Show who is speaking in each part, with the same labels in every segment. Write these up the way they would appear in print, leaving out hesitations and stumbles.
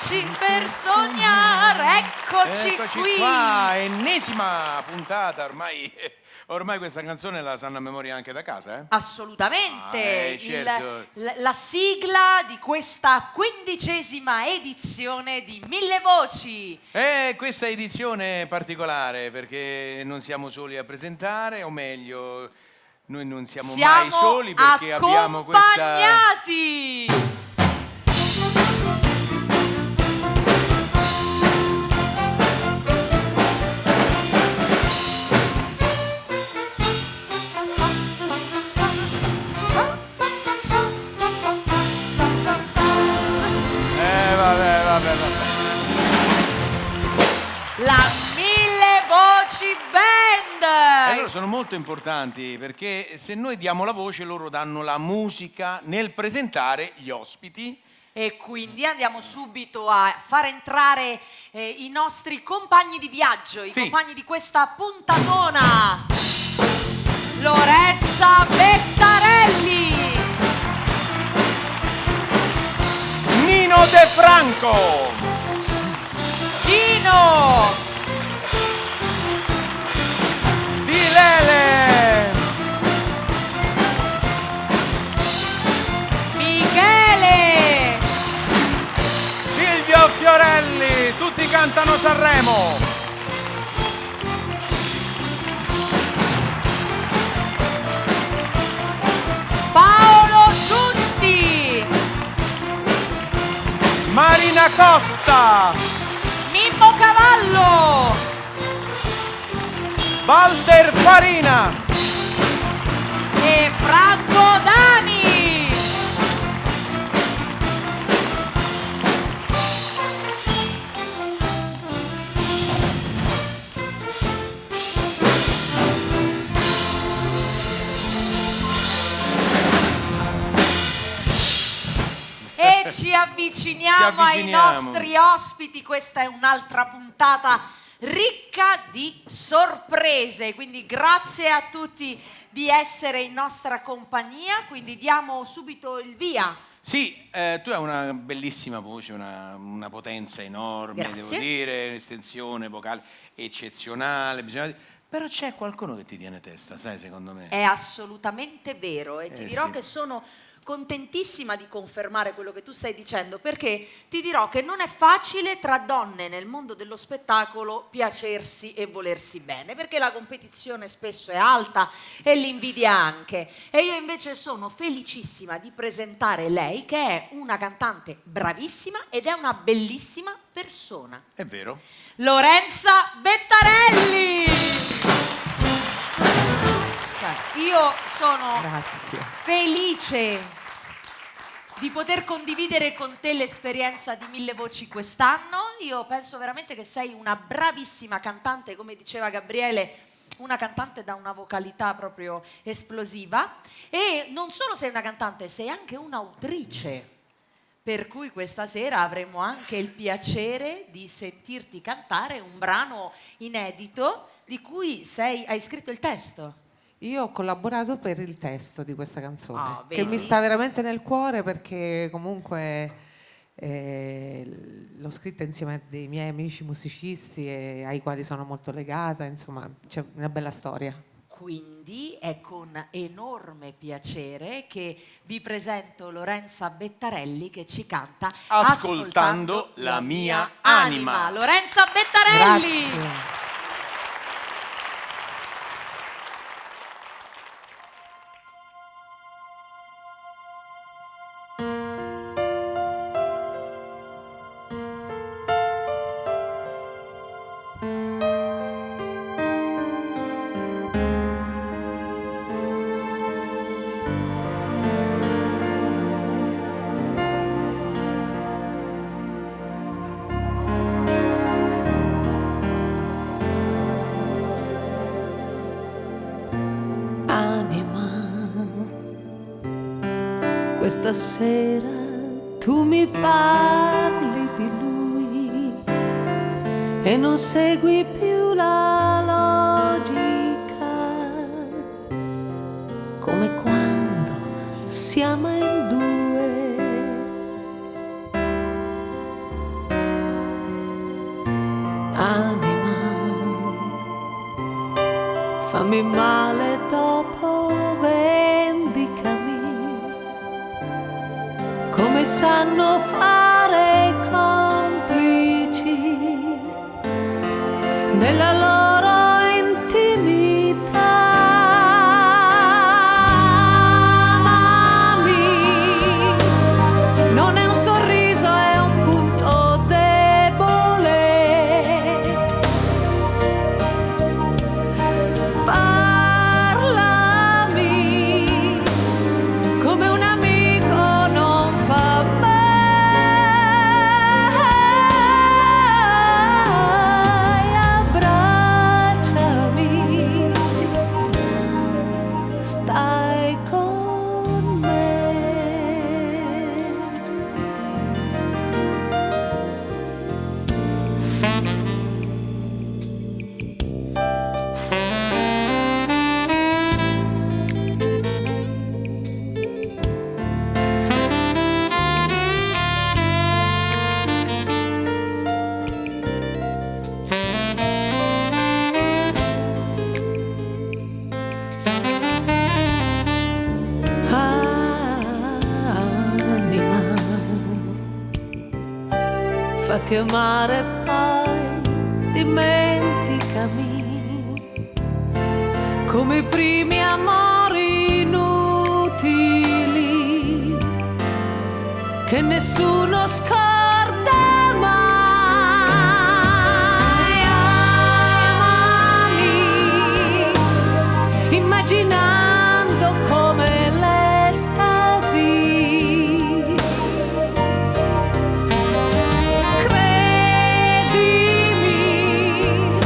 Speaker 1: voci per sognare. Eccoci qui
Speaker 2: qua, ennesima puntata, ormai questa canzone la sanno a memoria anche da casa, eh?
Speaker 1: Assolutamente,
Speaker 2: certo.
Speaker 1: la sigla di questa 15ª edizione di Mille Voci.
Speaker 2: Questa edizione è particolare perché non siamo soli a presentare, o meglio, noi non siamo mai soli perché abbiamo questa...
Speaker 1: accompagnati!
Speaker 2: Vabbè.
Speaker 1: La Mille Voci Band!
Speaker 2: Loro sono molto importanti perché se noi diamo la voce loro danno la musica nel presentare gli ospiti.
Speaker 1: E quindi andiamo subito a far entrare i nostri compagni di viaggio, i compagni di questa puntatona. Lorenza Bettarelli,
Speaker 2: Nino De Franco,
Speaker 1: Dino,
Speaker 2: Di Lele,
Speaker 1: Michele,
Speaker 2: Silvio Fiorelli, tutti cantano Sanremo.
Speaker 1: Paolo Giusti,
Speaker 2: Marina Costa,
Speaker 1: Mimmo Cavallo,
Speaker 2: Walter Farina
Speaker 1: e Franco Dani. E ci avviciniamo ai nostri ospiti. Questa è un'altra puntata ricca di sorprese, quindi grazie a tutti di essere in nostra compagnia, quindi diamo subito il via.
Speaker 2: Sì, tu hai una bellissima voce, una potenza enorme,
Speaker 1: Grazie.
Speaker 2: devo dire, un'estensione vocale eccezionale, però c'è qualcuno che ti tiene testa, sai, secondo me.
Speaker 1: È assolutamente vero e ti dirò
Speaker 2: sì.
Speaker 1: che sono contentissima di confermare quello che tu stai dicendo, perché ti dirò che non è facile tra donne nel mondo dello spettacolo piacersi e volersi bene, perché la competizione spesso è alta e l'invidia anche, e io invece sono felicissima di presentare lei, che è una cantante bravissima ed è una bellissima persona.
Speaker 2: È vero.
Speaker 1: Lorenza Bettarelli! Io sono felice di poter condividere con te l'esperienza di Mille Voci quest'anno. Io penso veramente che sei una bravissima cantante, come diceva Gabriele, una cantante da una vocalità proprio esplosiva, e non solo sei una cantante, sei anche un'autrice, per cui questa sera avremo anche il piacere di sentirti cantare un brano inedito di cui hai scritto il testo.
Speaker 3: Io ho collaborato per il testo di questa canzone, che
Speaker 1: vedi?
Speaker 3: mi sta veramente nel cuore perché comunque l'ho scritta insieme a dei miei amici musicisti ai quali sono molto legata, insomma c'è una bella storia.
Speaker 1: Quindi è con enorme piacere che vi presento Lorenza Bettarelli che ci canta
Speaker 2: Ascoltando la mia anima.
Speaker 1: Lorenza Bettarelli!
Speaker 3: Grazie.
Speaker 4: Questa sera tu mi parli di lui e non segui più la logica, come quando si ama in due. Anima, fammi male dopo, vendicami, come sanno fare i complici nella loro intimità. Amami, non è un sorriso, è un punto debole. Parlami come un amico non fa mai. Abbracciami, stai con me. Anima, fatti amare poi, dimenticami, come i primi amori inutili che nessuno scorda mai. Amami, immaginando come l'estasi. Credimi,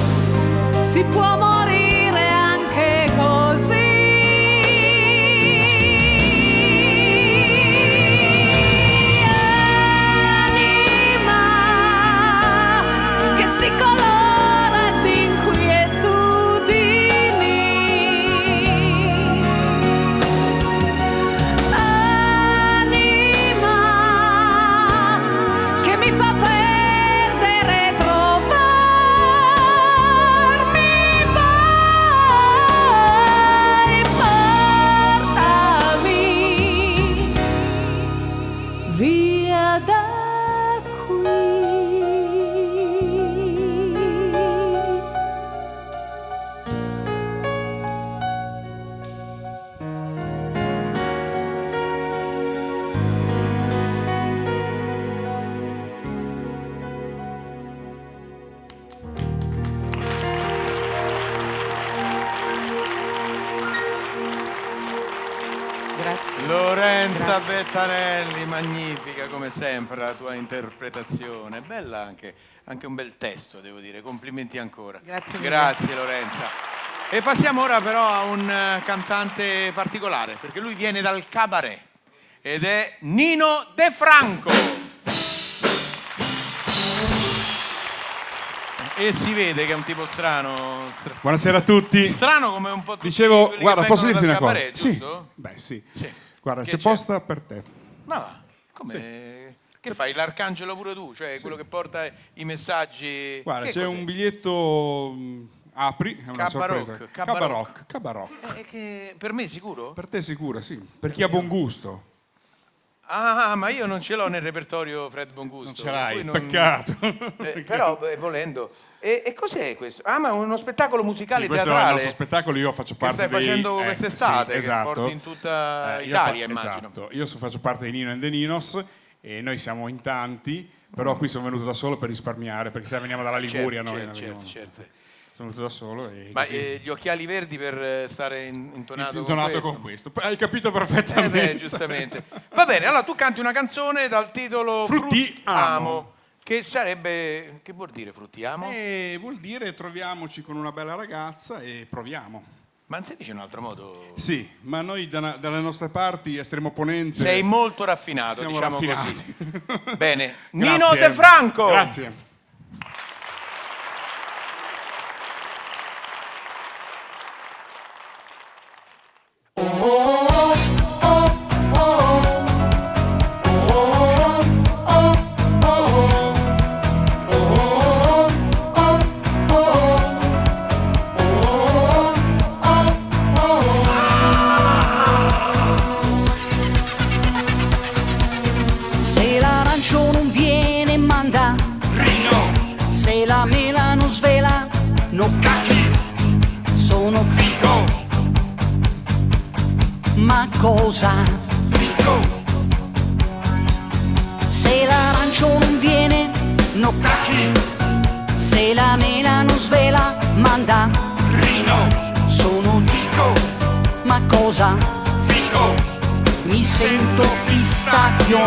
Speaker 4: si può morire anche così. Anima che si colora di inquietudini. Anima che mi fa perdere, trovarmi. Vai, portami via da qui.
Speaker 3: Grazie.
Speaker 2: Lorenza
Speaker 3: Grazie.
Speaker 2: Bettanelli, magnifica come sempre la tua interpretazione, bella anche un bel testo, devo dire, complimenti ancora.
Speaker 3: Grazie mille.
Speaker 2: Grazie Lorenza. E passiamo ora però a un cantante particolare, perché lui viene dal cabaret ed è Nino De Franco. E si vede che è un tipo strano.
Speaker 5: Buonasera a tutti.
Speaker 2: Strano come un po' tutti
Speaker 5: Dicevo,
Speaker 2: quelli
Speaker 5: guarda,
Speaker 2: che
Speaker 5: posso
Speaker 2: vengono
Speaker 5: dirti
Speaker 2: dal
Speaker 5: una cosa?
Speaker 2: cabaret,
Speaker 5: Sì.
Speaker 2: giusto?
Speaker 5: Beh, sì.
Speaker 2: Sì.
Speaker 5: Guarda,
Speaker 2: Che
Speaker 5: c'è posta per te.
Speaker 2: Ma va, come? Che fai? L'arcangelo pure tu? Cioè quello che porta i messaggi?
Speaker 5: Guarda,
Speaker 2: Che
Speaker 5: c'è
Speaker 2: cos'è?
Speaker 5: un biglietto. Apri, è una
Speaker 2: Cabaroc,
Speaker 5: sorpresa.
Speaker 2: Cabaroc.
Speaker 5: Cabaroc.
Speaker 2: Che per me sicuro?
Speaker 5: Per te sicura, sì. Per chi ha buon gusto.
Speaker 2: Ah, ma io non ce l'ho nel repertorio Fred Bongusto.
Speaker 5: Non ce l'hai,
Speaker 2: per cui
Speaker 5: peccato.
Speaker 2: Però volendo. E cos'è questo? Ah, ma è uno spettacolo musicale
Speaker 5: Sì, questo è il
Speaker 2: teatrale
Speaker 5: nostro spettacolo, io faccio
Speaker 2: che
Speaker 5: parte
Speaker 2: stai facendo quest'estate,
Speaker 5: sì, esatto.
Speaker 2: che porti in tutta Italia, immagino.
Speaker 5: Esatto, io faccio parte di Nino and the Ninos e noi siamo in tanti, però qui sono venuto da solo per risparmiare, perché se veniamo dalla Liguria
Speaker 2: certo.
Speaker 5: Sono venuto da solo e
Speaker 2: Ma
Speaker 5: così.
Speaker 2: gli occhiali verdi per stare intonato
Speaker 5: con questo. Hai capito perfettamente.
Speaker 2: Beh, giustamente. Va bene, allora tu canti una canzone dal titolo
Speaker 5: Frutti Amo.
Speaker 2: Che sarebbe, che vuol dire Frutti Amo?
Speaker 5: Vuol dire troviamoci con una bella ragazza e proviamo.
Speaker 2: Ma non si dice in un altro modo?
Speaker 5: Sì, ma noi dalle nostre parti, estremo opponente...
Speaker 2: Sei molto raffinato,
Speaker 5: siamo
Speaker 2: diciamo
Speaker 5: raffinati.
Speaker 2: così. Bene,
Speaker 5: Grazie.
Speaker 2: Nino De Franco!
Speaker 5: Grazie.
Speaker 6: no cacchi, sono figo. Ma cosa figo? Se l'arancio non viene, no cacchi, se la mela non svela, manda rino, sono figo. Ma cosa figo? Mi sento pistacchio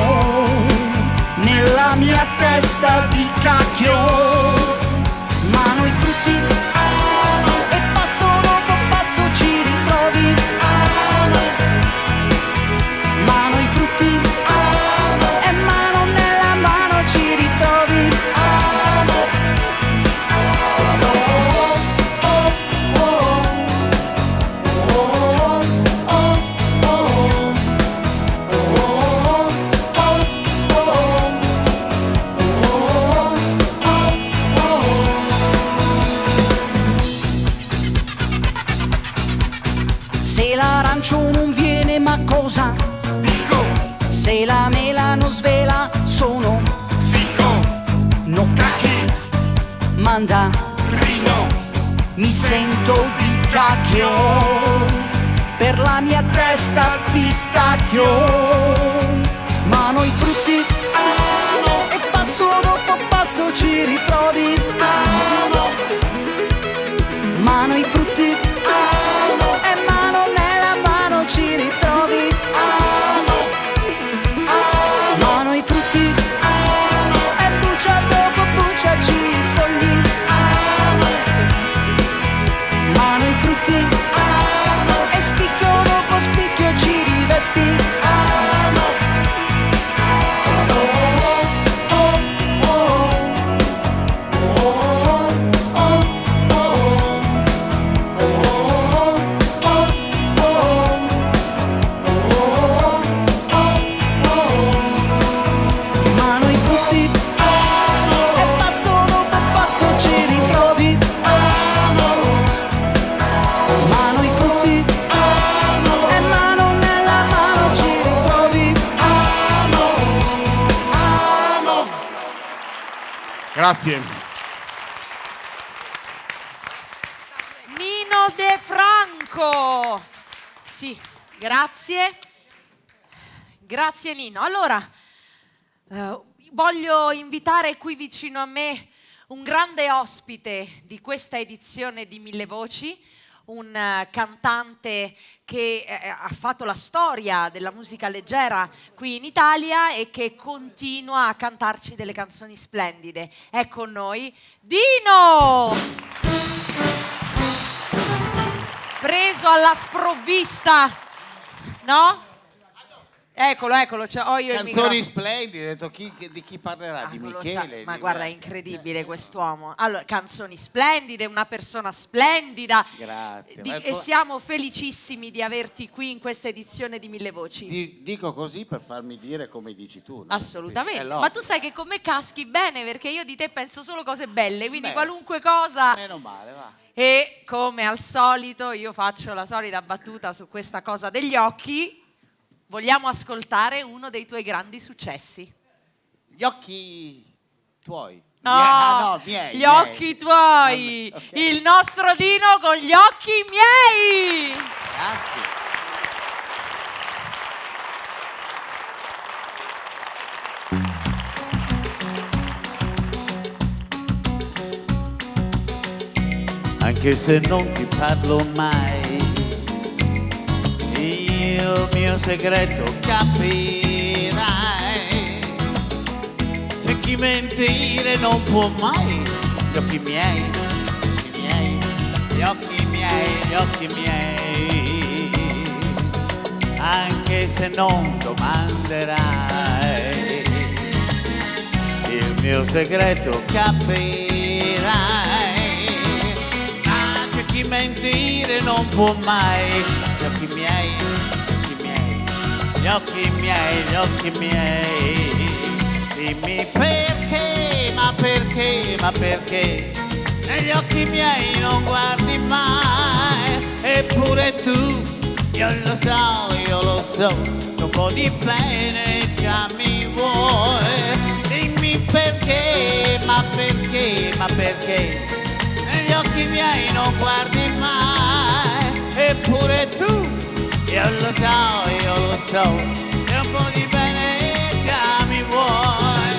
Speaker 6: nella mia testa di cacchio. Mano i frutti, e passo dopo passo ci ritrovi. Mano i frutti, e mano nella mano ci ritrovi. Se l'arancio non viene, ma cosa dico? Se la mela non svela, sono figo. No cacchi, manda rino, mi sento di cacchio, per la mia testa pistacchio. Mano i frutti, e passo dopo passo ci ritrovi. Mano i frutti, e mano nella mano ci ritrovi. Mano i frutti, e buccia dopo buccia ci spogli. Mano i frutti, e spicchio dopo spicchio ci rivesti. Mano i frutti, e passo dopo passo ci ritrovi. Mano i frutti, e mano nella mano ci ritrovi.
Speaker 5: Grazie.
Speaker 1: Nino De Franco. Sì, grazie. Grazie Nino. Allora, voglio invitare qui vicino a me un grande ospite di questa edizione di Mille Voci, un cantante che ha fatto la storia della musica leggera qui in Italia e che continua a cantarci delle canzoni splendide. È con noi Dino! Preso alla sprovvista, no? Eccolo, ho io il
Speaker 7: Canzoni
Speaker 1: microfono.
Speaker 7: splendide, ho detto di chi parlerà? Di
Speaker 1: Lo
Speaker 7: Michele?
Speaker 1: sa, ma guarda, è incredibile quest'uomo. Allora, canzoni splendide, una persona splendida.
Speaker 7: Grazie.
Speaker 1: E siamo felicissimi di averti qui in questa edizione di Mille Voci.
Speaker 7: Dico così per farmi dire come dici tu, no?
Speaker 1: Assolutamente.
Speaker 7: È
Speaker 1: Ma
Speaker 7: logico.
Speaker 1: tu sai che con me caschi bene, perché io di te penso solo cose belle, quindi
Speaker 7: Bene.
Speaker 1: qualunque cosa.
Speaker 7: Meno male, va.
Speaker 1: E come al solito io faccio la solita battuta su questa cosa degli occhi. Vogliamo ascoltare uno dei tuoi grandi successi.
Speaker 7: Gli occhi tuoi.
Speaker 1: No,
Speaker 7: miei.
Speaker 1: Gli occhi tuoi.
Speaker 7: Vabbè, ok.
Speaker 1: Il nostro Dino con gli occhi miei.
Speaker 7: Grazie. Anche se non ti parlo mai, il mio segreto capirai. C'è chi mentire non può mai. Gli occhi miei, gli occhi miei, gli occhi miei. Anche se non domanderai, il mio segreto capirai. Anche chi mentire non può mai. Gli occhi miei, gli occhi miei, gli occhi miei. Dimmi perché, ma perché, ma perché negli occhi miei non guardi mai. Eppure tu, io lo so, un po' di bene già mi vuoi. Dimmi perché, ma perché, ma perché negli occhi miei non guardi mai, eppure tu, io lo so, che un po' di bene già mi vuoi.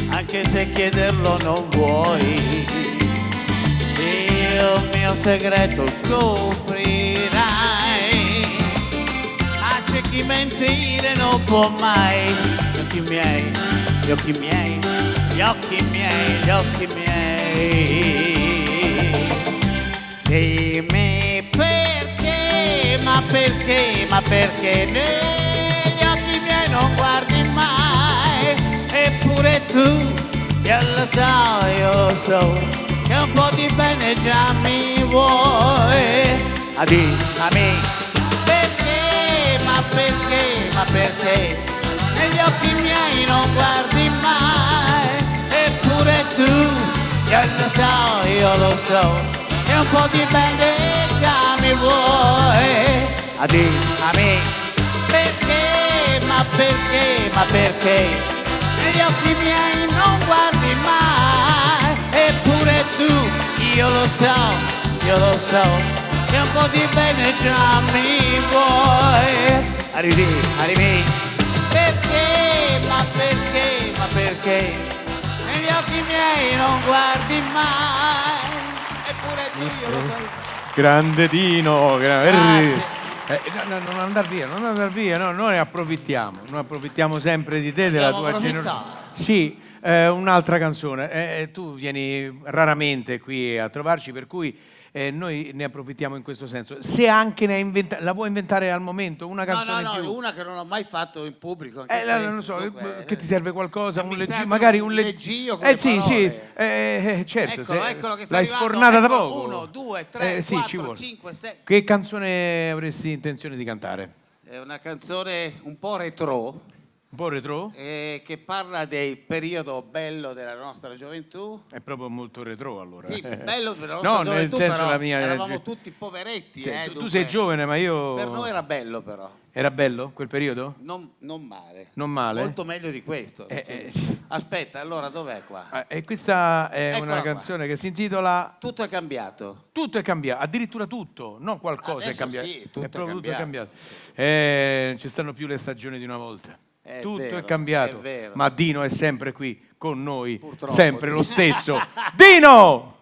Speaker 7: Anche se chiederlo non vuoi, il mio segreto scoprirai, ma c'è chi mentire non può mai. Gli occhi miei, gli occhi miei, gli occhi miei, gli occhi miei. Dimmi perché, ma perché, ma perché negli occhi miei non guardi mai, eppure tu, io lo so, che un po' di bene già mi vuoi. A me, perché, ma perché, ma perché negli occhi miei non guardi mai, eppure tu, io lo so, che un po' di bene già mi vuoi. A me, perché, ma perché, ma perché negli occhi miei non guardi mai, eppure tu, io lo so, che un po' di bene già mi vuoi. Arrivi, perché, ma perché, ma perché negli occhi miei non guardi mai, eppure tu, io lo so.
Speaker 2: Grande Dino, non andar via, no, noi approfittiamo sempre di te, della tua generosità. Sì, un'altra canzone, tu vieni raramente qui a trovarci, per cui noi ne approfittiamo in questo senso. Se anche ne hai la vuoi inventare al momento, una canzone in più?
Speaker 7: Una che non ho mai fatto in pubblico.
Speaker 2: Non so, che ti serve qualcosa?
Speaker 7: Magari un leggio con
Speaker 2: sì, certo, eccolo che l'hai sfornata da poco.
Speaker 7: 1, 2, 3, 4, 5, 6.
Speaker 2: Che canzone avresti intenzione di cantare?
Speaker 7: È una canzone un po' retro.
Speaker 2: Un po' retro?
Speaker 7: Che parla del periodo bello della nostra gioventù.
Speaker 2: È proprio molto retro, allora.
Speaker 7: Sì, bello per la nostra gioventù,
Speaker 2: nel senso
Speaker 7: però
Speaker 2: la mia...
Speaker 7: eravamo tutti poveretti.
Speaker 2: Tu sei giovane, ma io...
Speaker 7: Per noi era bello, però.
Speaker 2: Era bello quel periodo?
Speaker 7: Non male.
Speaker 2: Non male?
Speaker 7: Molto meglio di questo. Aspetta, allora dov'è qua?
Speaker 2: E questa è
Speaker 7: Eccola
Speaker 2: una canzone
Speaker 7: qua,
Speaker 2: che si intitola...
Speaker 7: Tutto è cambiato.
Speaker 2: Tutto è cambiato, addirittura tutto, non qualcosa
Speaker 7: Adesso
Speaker 2: è cambiato.
Speaker 7: sì, tutto
Speaker 2: è proprio
Speaker 7: è
Speaker 2: tutto è
Speaker 7: cambiato.
Speaker 2: cambiato. Ci stanno più le stagioni di una volta. Tutto
Speaker 7: vero,
Speaker 2: è cambiato,
Speaker 7: è vero.
Speaker 2: ma Dino è sempre qui con noi,
Speaker 7: Purtroppo.
Speaker 2: sempre lo stesso. Dino!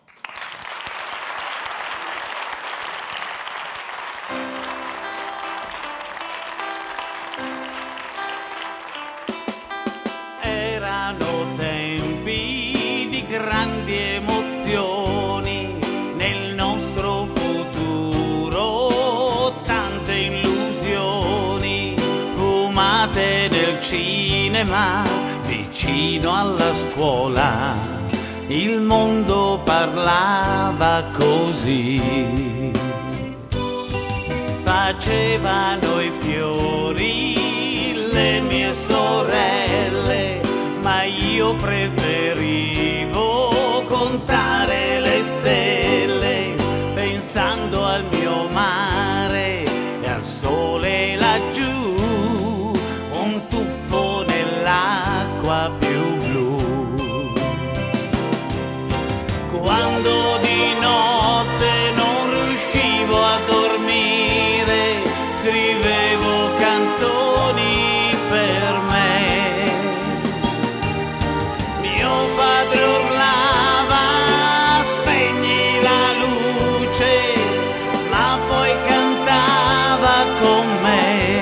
Speaker 7: Erano tempi di grandi emozioni nel nostro futuro, tante illusioni fumate nel cinema vicino alla scuola. Il mondo parlava così, facevano i fiori le mie sorelle, ma io preferivo contare le stelle, pensando al mio mare e al sole laggiù, un tuffo nell'acqua più blu. Quando di notte non riuscivo a dormire, scrivevo canzoni per me. Mio padre urlava, spegni la luce, ma poi cantava con me.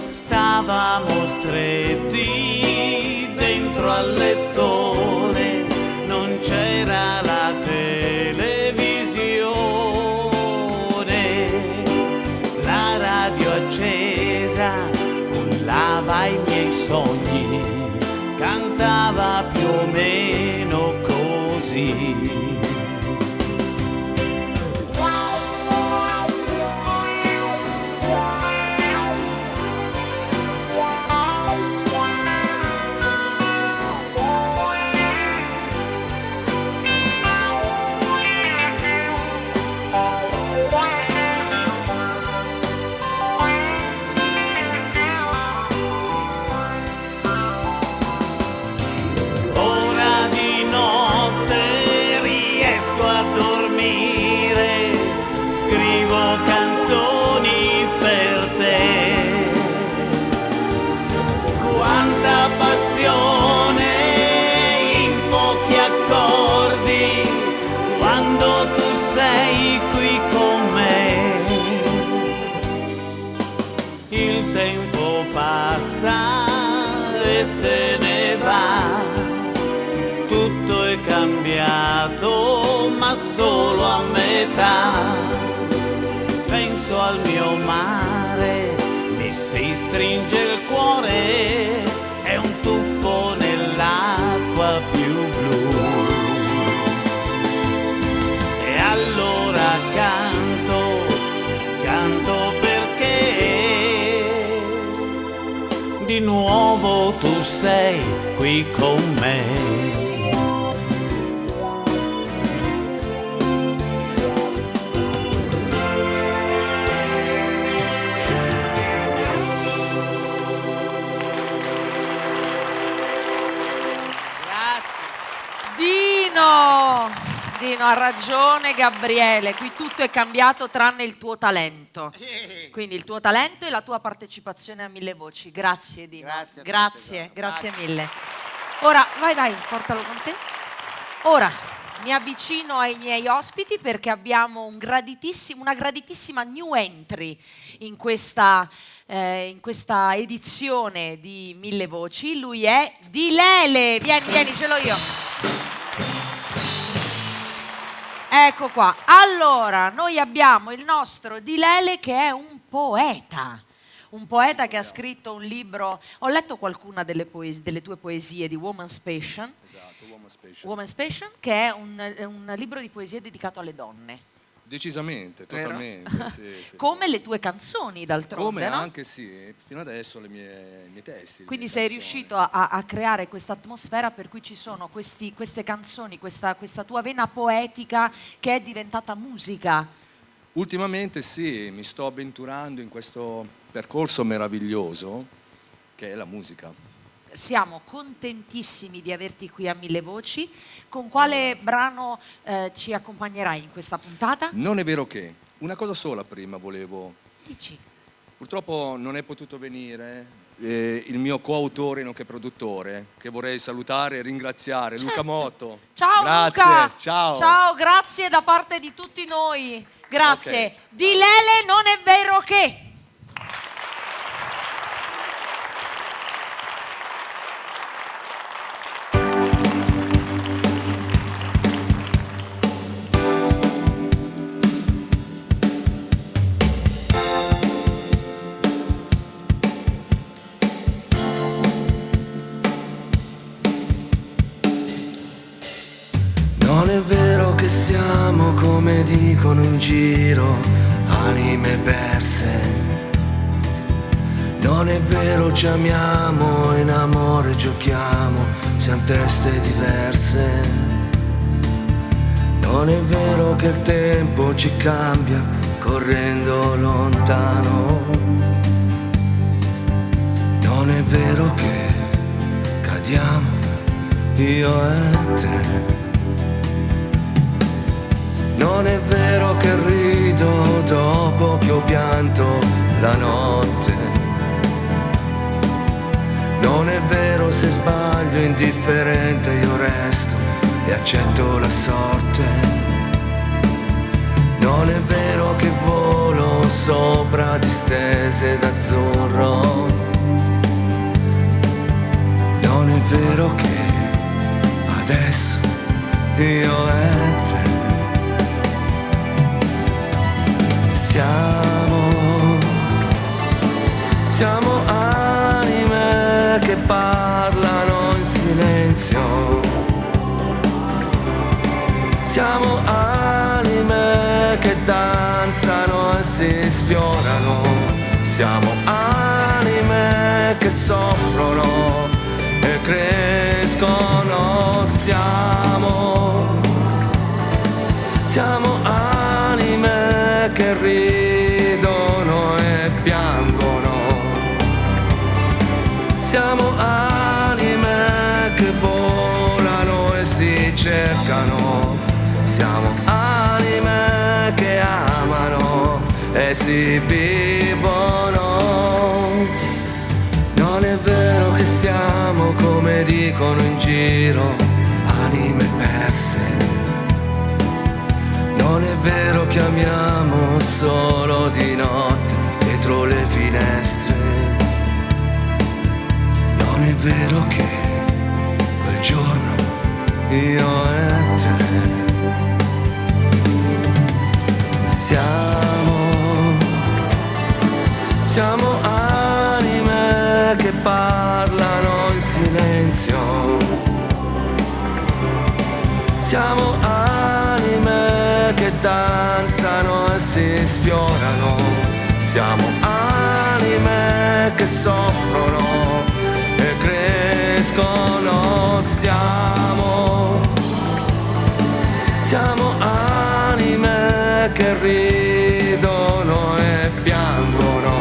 Speaker 7: Stavamo stretti dentro al lettone, non c'era la televisione, la radio accesa cullava i miei sogni, cantava più o meno così. e se ne va. Tutto è cambiato, ma solo a metà. Penso al mio mare, mi si stringe il cuore, è un tuffo nell'acqua più blu. E allora canto perché di nuovo tu sei qui con me.
Speaker 1: Dino, ha ragione Gabriele, qui tutto è cambiato tranne il tuo talento. Quindi il tuo talento e la tua partecipazione a Mille Voci. Grazie Dino. Grazie mille. Ora, vai, portalo con te. Ora mi avvicino ai miei ospiti perché abbiamo una graditissima new entry in questa edizione di Mille Voci. Lui è Dilele. Vieni, ce l'ho io. Ecco qua. Allora, noi abbiamo il nostro Dilele che è un poeta che ha scritto un libro. Ho letto qualcuna delle tue poesie di Woman's Passion.
Speaker 8: Esatto,
Speaker 1: Woman's Passion, che è un libro di poesie dedicato alle donne.
Speaker 8: Decisamente, totalmente. Sì,
Speaker 1: come
Speaker 8: sì.
Speaker 1: le tue canzoni, d'altronde,
Speaker 8: come
Speaker 1: no?
Speaker 8: Anche sì, fino adesso i miei testi.
Speaker 1: Quindi sei riuscito a creare questa atmosfera per cui ci sono queste canzoni, questa tua vena poetica che è diventata musica.
Speaker 8: Ultimamente sì, mi sto avventurando in questo percorso meraviglioso che è la musica.
Speaker 1: Siamo contentissimi di averti qui a Mille Voci. Con quale brano ci accompagnerai in questa puntata?
Speaker 8: Non è vero che. Una cosa sola prima volevo.
Speaker 1: Dici.
Speaker 8: Purtroppo non è potuto venire il mio coautore nonché produttore, che vorrei salutare e ringraziare, Luca Motto.
Speaker 1: Ciao
Speaker 8: grazie,
Speaker 1: Luca.
Speaker 8: ciao,
Speaker 1: grazie da parte di tutti noi. Grazie.
Speaker 8: Okay.
Speaker 1: Dilele, non è vero che.
Speaker 9: Non è vero che siamo, come dicono in giro, anime perse. Non è vero, ci amiamo, in amore giochiamo, siamo teste diverse. Non è vero che il tempo ci cambia, correndo lontano. Non è vero che cadiamo, io e te. Non è vero che rido dopo che ho pianto la notte. Non è vero, se sbaglio indifferente io resto e accetto la sorte. Non è vero che volo sopra distese d'azzurro. Non è vero che adesso io e te siamo anime che parlano in silenzio. Siamo anime che danzano e si sfiorano. Siamo anime che soffrono e crescono. Siamo anime che ridono e piangono. Siamo anime che volano e si cercano. Siamo anime che amano e si vivono. Non è vero che siamo, come dicono in giro, anime perse. Non è vero che amiamo solo di notte dietro le finestre. Non è vero che quel giorno io e te siamo anime che parlano in silenzio. Siamo anime che danzano e si sfiorano. Siamo anime che soffrono e crescono. Siamo anime che ridono e piangono.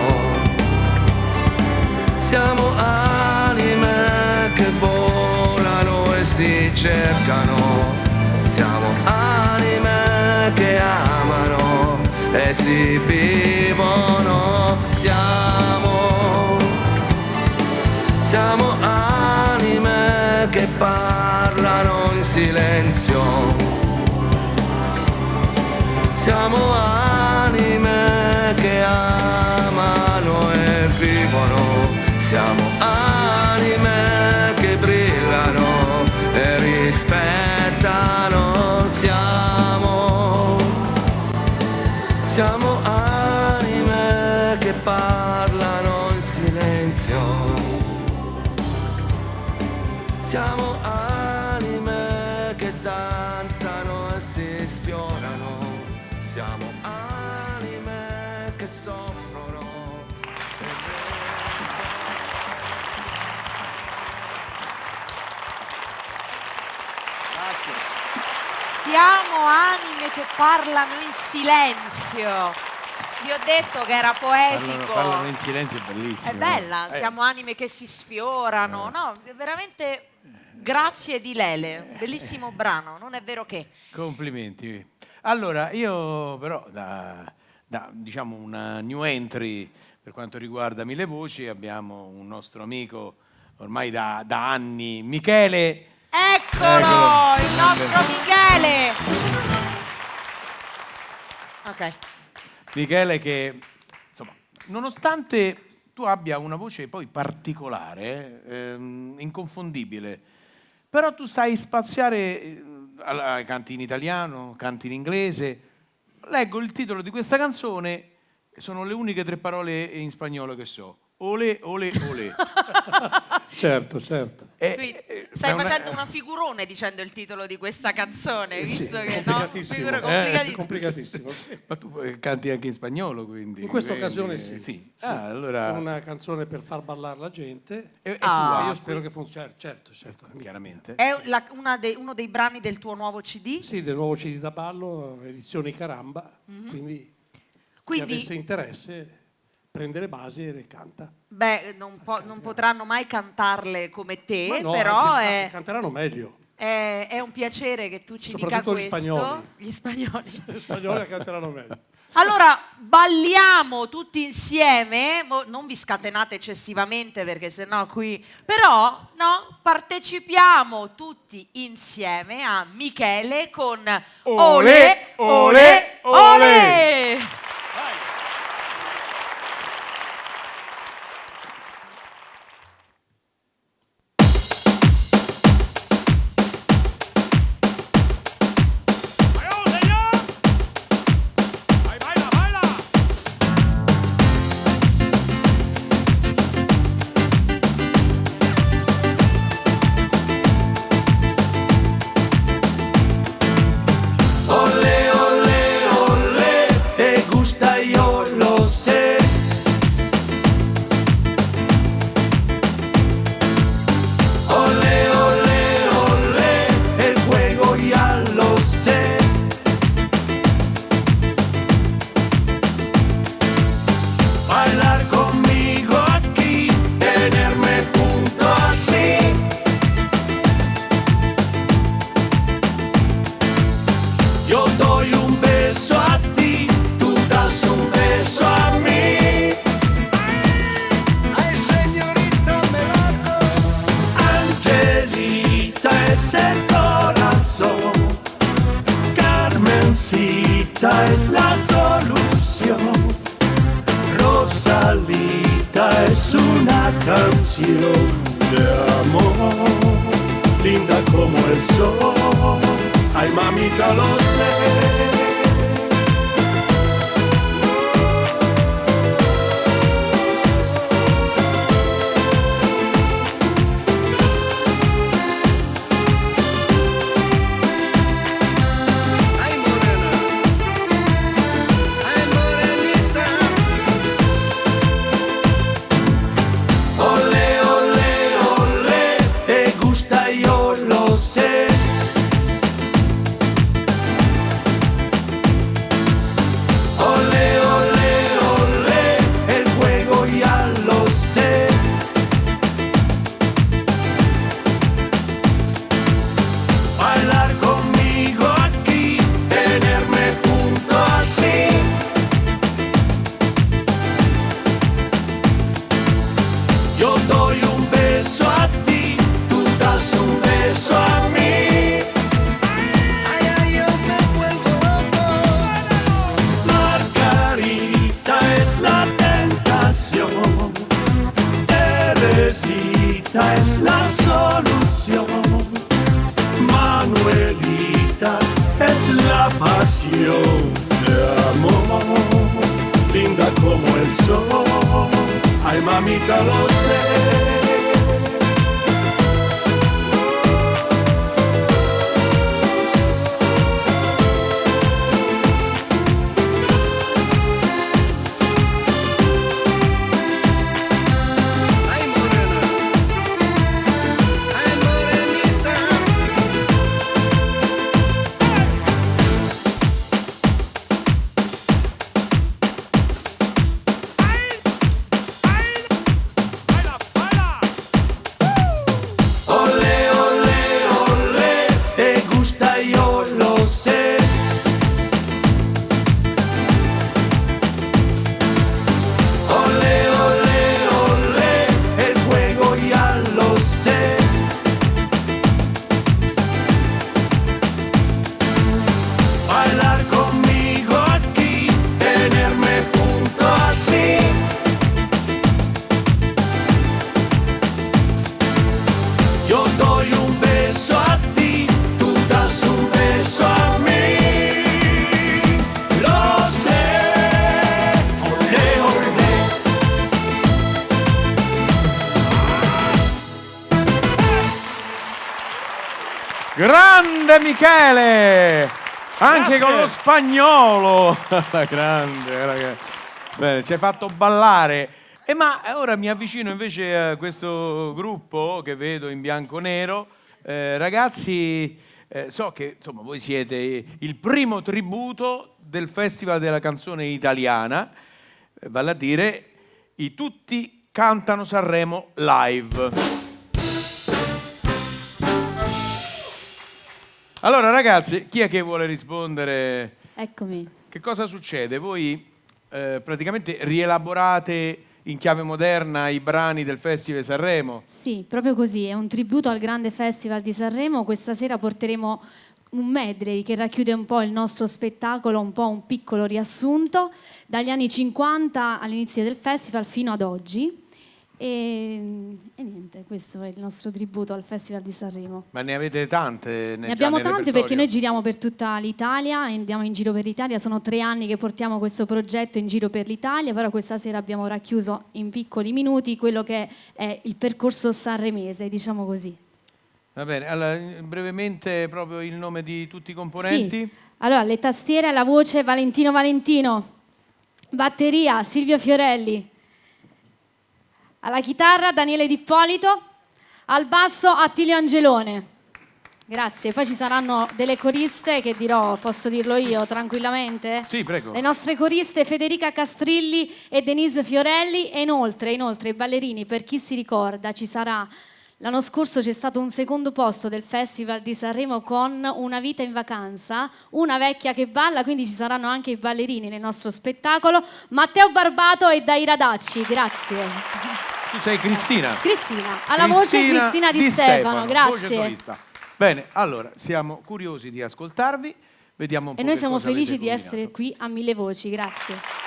Speaker 9: Siamo anime che volano e si cercano. Siamo anime che amano e si vivono. Siamo anime che parlano in silenzio. Siamo anime che amano e vivono. Siamo anime che brillano e rispettano. Siamo anime che parlano in silenzio. Siamo anime che danzano e si sfiorano. Siamo anime che soffrono.
Speaker 2: Grazie.
Speaker 1: Siamo anime che parlano in silenzio. Vi ho detto che era poetico.
Speaker 2: Parlano in silenzio, è bellissimo.
Speaker 1: È bella, siamo anime che si sfiorano. No, veramente grazie di Lele, bellissimo brano, non è vero che.
Speaker 2: Complimenti. Allora, io però da diciamo una new entry per quanto riguarda Mille Voci abbiamo un nostro amico ormai da anni, Michele.
Speaker 1: Eccolo, il nostro Michele. Ok.
Speaker 2: Michele che, insomma, nonostante tu abbia una voce poi particolare, inconfondibile, però tu sai spaziare, canti in italiano, canti in inglese. Leggo il titolo di questa canzone, sono le uniche 3 parole in spagnolo che so. Olè, olè, olè.
Speaker 10: Certo.
Speaker 1: Quindi stai facendo una figurone dicendo il titolo di questa canzone, visto che no? Figura
Speaker 10: complicatissimo. Sì.
Speaker 2: Ma tu canti anche in spagnolo, quindi?
Speaker 10: In questa occasione sì.
Speaker 2: Allora...
Speaker 10: Una canzone per far ballare la gente.
Speaker 2: Io
Speaker 10: spero che funzioni. Certo.
Speaker 2: Chiaramente.
Speaker 1: È uno dei brani del tuo nuovo CD?
Speaker 10: Sì, del nuovo CD da ballo, edizioni Caramba. Quindi chi avesse interesse prende le basi e le canta.
Speaker 1: Beh, non potranno mai cantarle come te,
Speaker 10: ma no,
Speaker 1: però
Speaker 10: anzi, canteranno meglio.
Speaker 1: È un piacere che tu ci dica
Speaker 10: soprattutto
Speaker 1: questo.
Speaker 10: Gli spagnoli. Gli spagnoli canteranno meglio.
Speaker 1: Allora, balliamo tutti insieme, non vi scatenate eccessivamente perché sennò qui... Però, no, partecipiamo tutti insieme a Michele con Olè, olè, olè!
Speaker 9: es la solución. Rosalita es una canción de
Speaker 11: el sol. Ay, mamita, lo sé. Es la solución, Manuelita es la pasión de amor, linda como el sol. Ay, mamita, lo sé.
Speaker 2: Grande Michele! Anche
Speaker 10: Grazie.
Speaker 2: con lo spagnolo! Grande, ragazzi. Bene, ci hai fatto ballare. Ma ora mi avvicino invece a questo gruppo che vedo in bianco-nero. Ragazzi, so che insomma voi siete il primo tributo del Festival della Canzone Italiana, vale a dire i Tutti Cantano Sanremo live. Allora ragazzi, chi è che vuole rispondere?
Speaker 12: Eccomi.
Speaker 2: Che cosa succede? Voi praticamente rielaborate in chiave moderna i brani del Festival di Sanremo?
Speaker 12: Sì, proprio così, è un tributo al grande Festival di Sanremo. Questa sera porteremo un medley che racchiude un po' il nostro spettacolo, un po' un piccolo riassunto, dagli anni 50 all'inizio del festival fino ad oggi. E niente, questo è il nostro tributo al Festival di Sanremo.
Speaker 2: Ma ne avete tante?
Speaker 12: Ne abbiamo tante perché noi giriamo per tutta l'Italia, andiamo in giro per l'Italia, sono 3 anni che portiamo questo progetto in giro per l'Italia, però questa sera abbiamo racchiuso in piccoli minuti quello che è il percorso sanremese, diciamo così.
Speaker 2: Va bene, allora brevemente proprio il nome di tutti i componenti?
Speaker 12: Sì. Allora, le tastiere, la voce Valentino Valentino, batteria Silvio Fiorelli, alla chitarra Daniele D'Ippolito, al basso Attilio Angelone. Grazie, poi ci saranno delle coriste che dirò, posso dirlo io tranquillamente?
Speaker 2: Sì, prego.
Speaker 12: Le nostre coriste Federica Castrilli e Denise Fiorelli e inoltre i ballerini, per chi si ricorda, ci sarà. L'anno scorso c'è stato un secondo posto del Festival di Sanremo con Una vita in vacanza, una vecchia che balla, quindi ci saranno anche i ballerini nel nostro spettacolo. Matteo Barbato e Daira Dacci, grazie.
Speaker 2: Tu sei Cristina.
Speaker 12: Cristina, alla voce Cristina Di Stefano, grazie.
Speaker 2: Bene, allora, siamo curiosi di ascoltarvi, vediamo un po'.
Speaker 12: E noi
Speaker 2: che
Speaker 12: siamo
Speaker 2: cosa
Speaker 12: felici
Speaker 2: avete
Speaker 12: di
Speaker 2: combinato.
Speaker 12: essere qui a Mille Voci, grazie.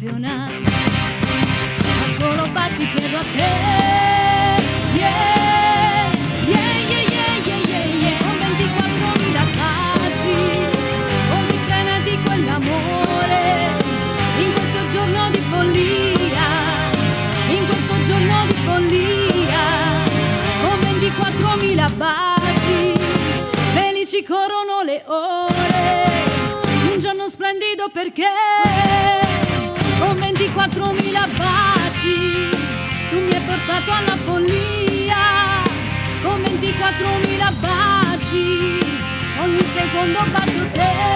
Speaker 12: appassionati, ma solo baci chiedo a te. Yeah, yeah, yeah, yeah, yeah, yeah, yeah. Con 24.000 baci, così frenetico è l'amore, in questo giorno di follia, in questo giorno di follia, con 24.000 baci, felici corrono le ore, un giorno splendido perché con 24.000 baci tu mi hai portato alla follia, con 24.000 baci ogni secondo bacio te.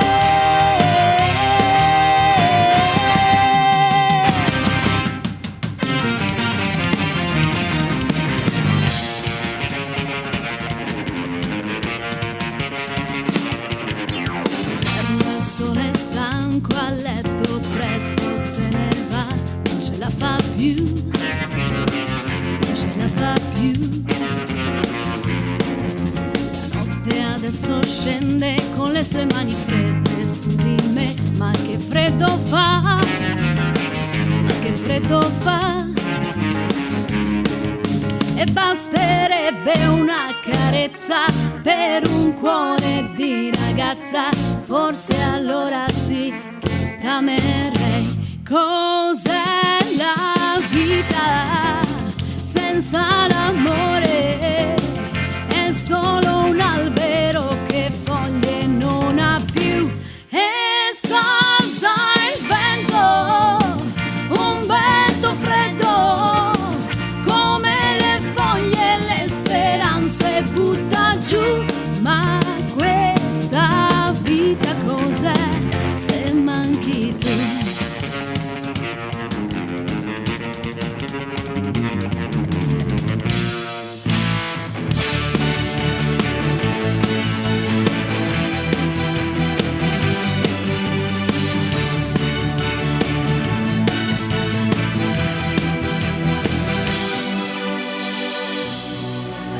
Speaker 12: Il sole è stanco a letto, presto se ne va, non ce la fa più, non ce la fa più. La notte adesso scende con le sue mani fredde su di me, ma che freddo fa, ma che freddo fa. E basterebbe una carezza per un cuore di ragazza, forse allora sì che t'amerei. Cos'è la vita senza l'amore? È solo un albero che foglie non ha più, e s'alza il vento, un vento freddo, come le foglie le speranze butta giù. Ma questa vita cos'è se manchi tu?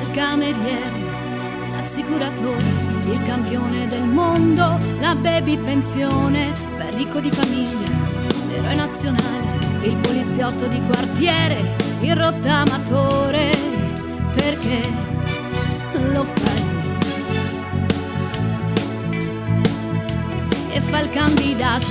Speaker 12: Il cameriere, l'assicuratore, il campione del mondo, la baby pensione, fa il ricco di famiglia, l'eroe nazionale, il poliziotto di quartiere, il rottamatore, perché lo fai? E fa il candidato,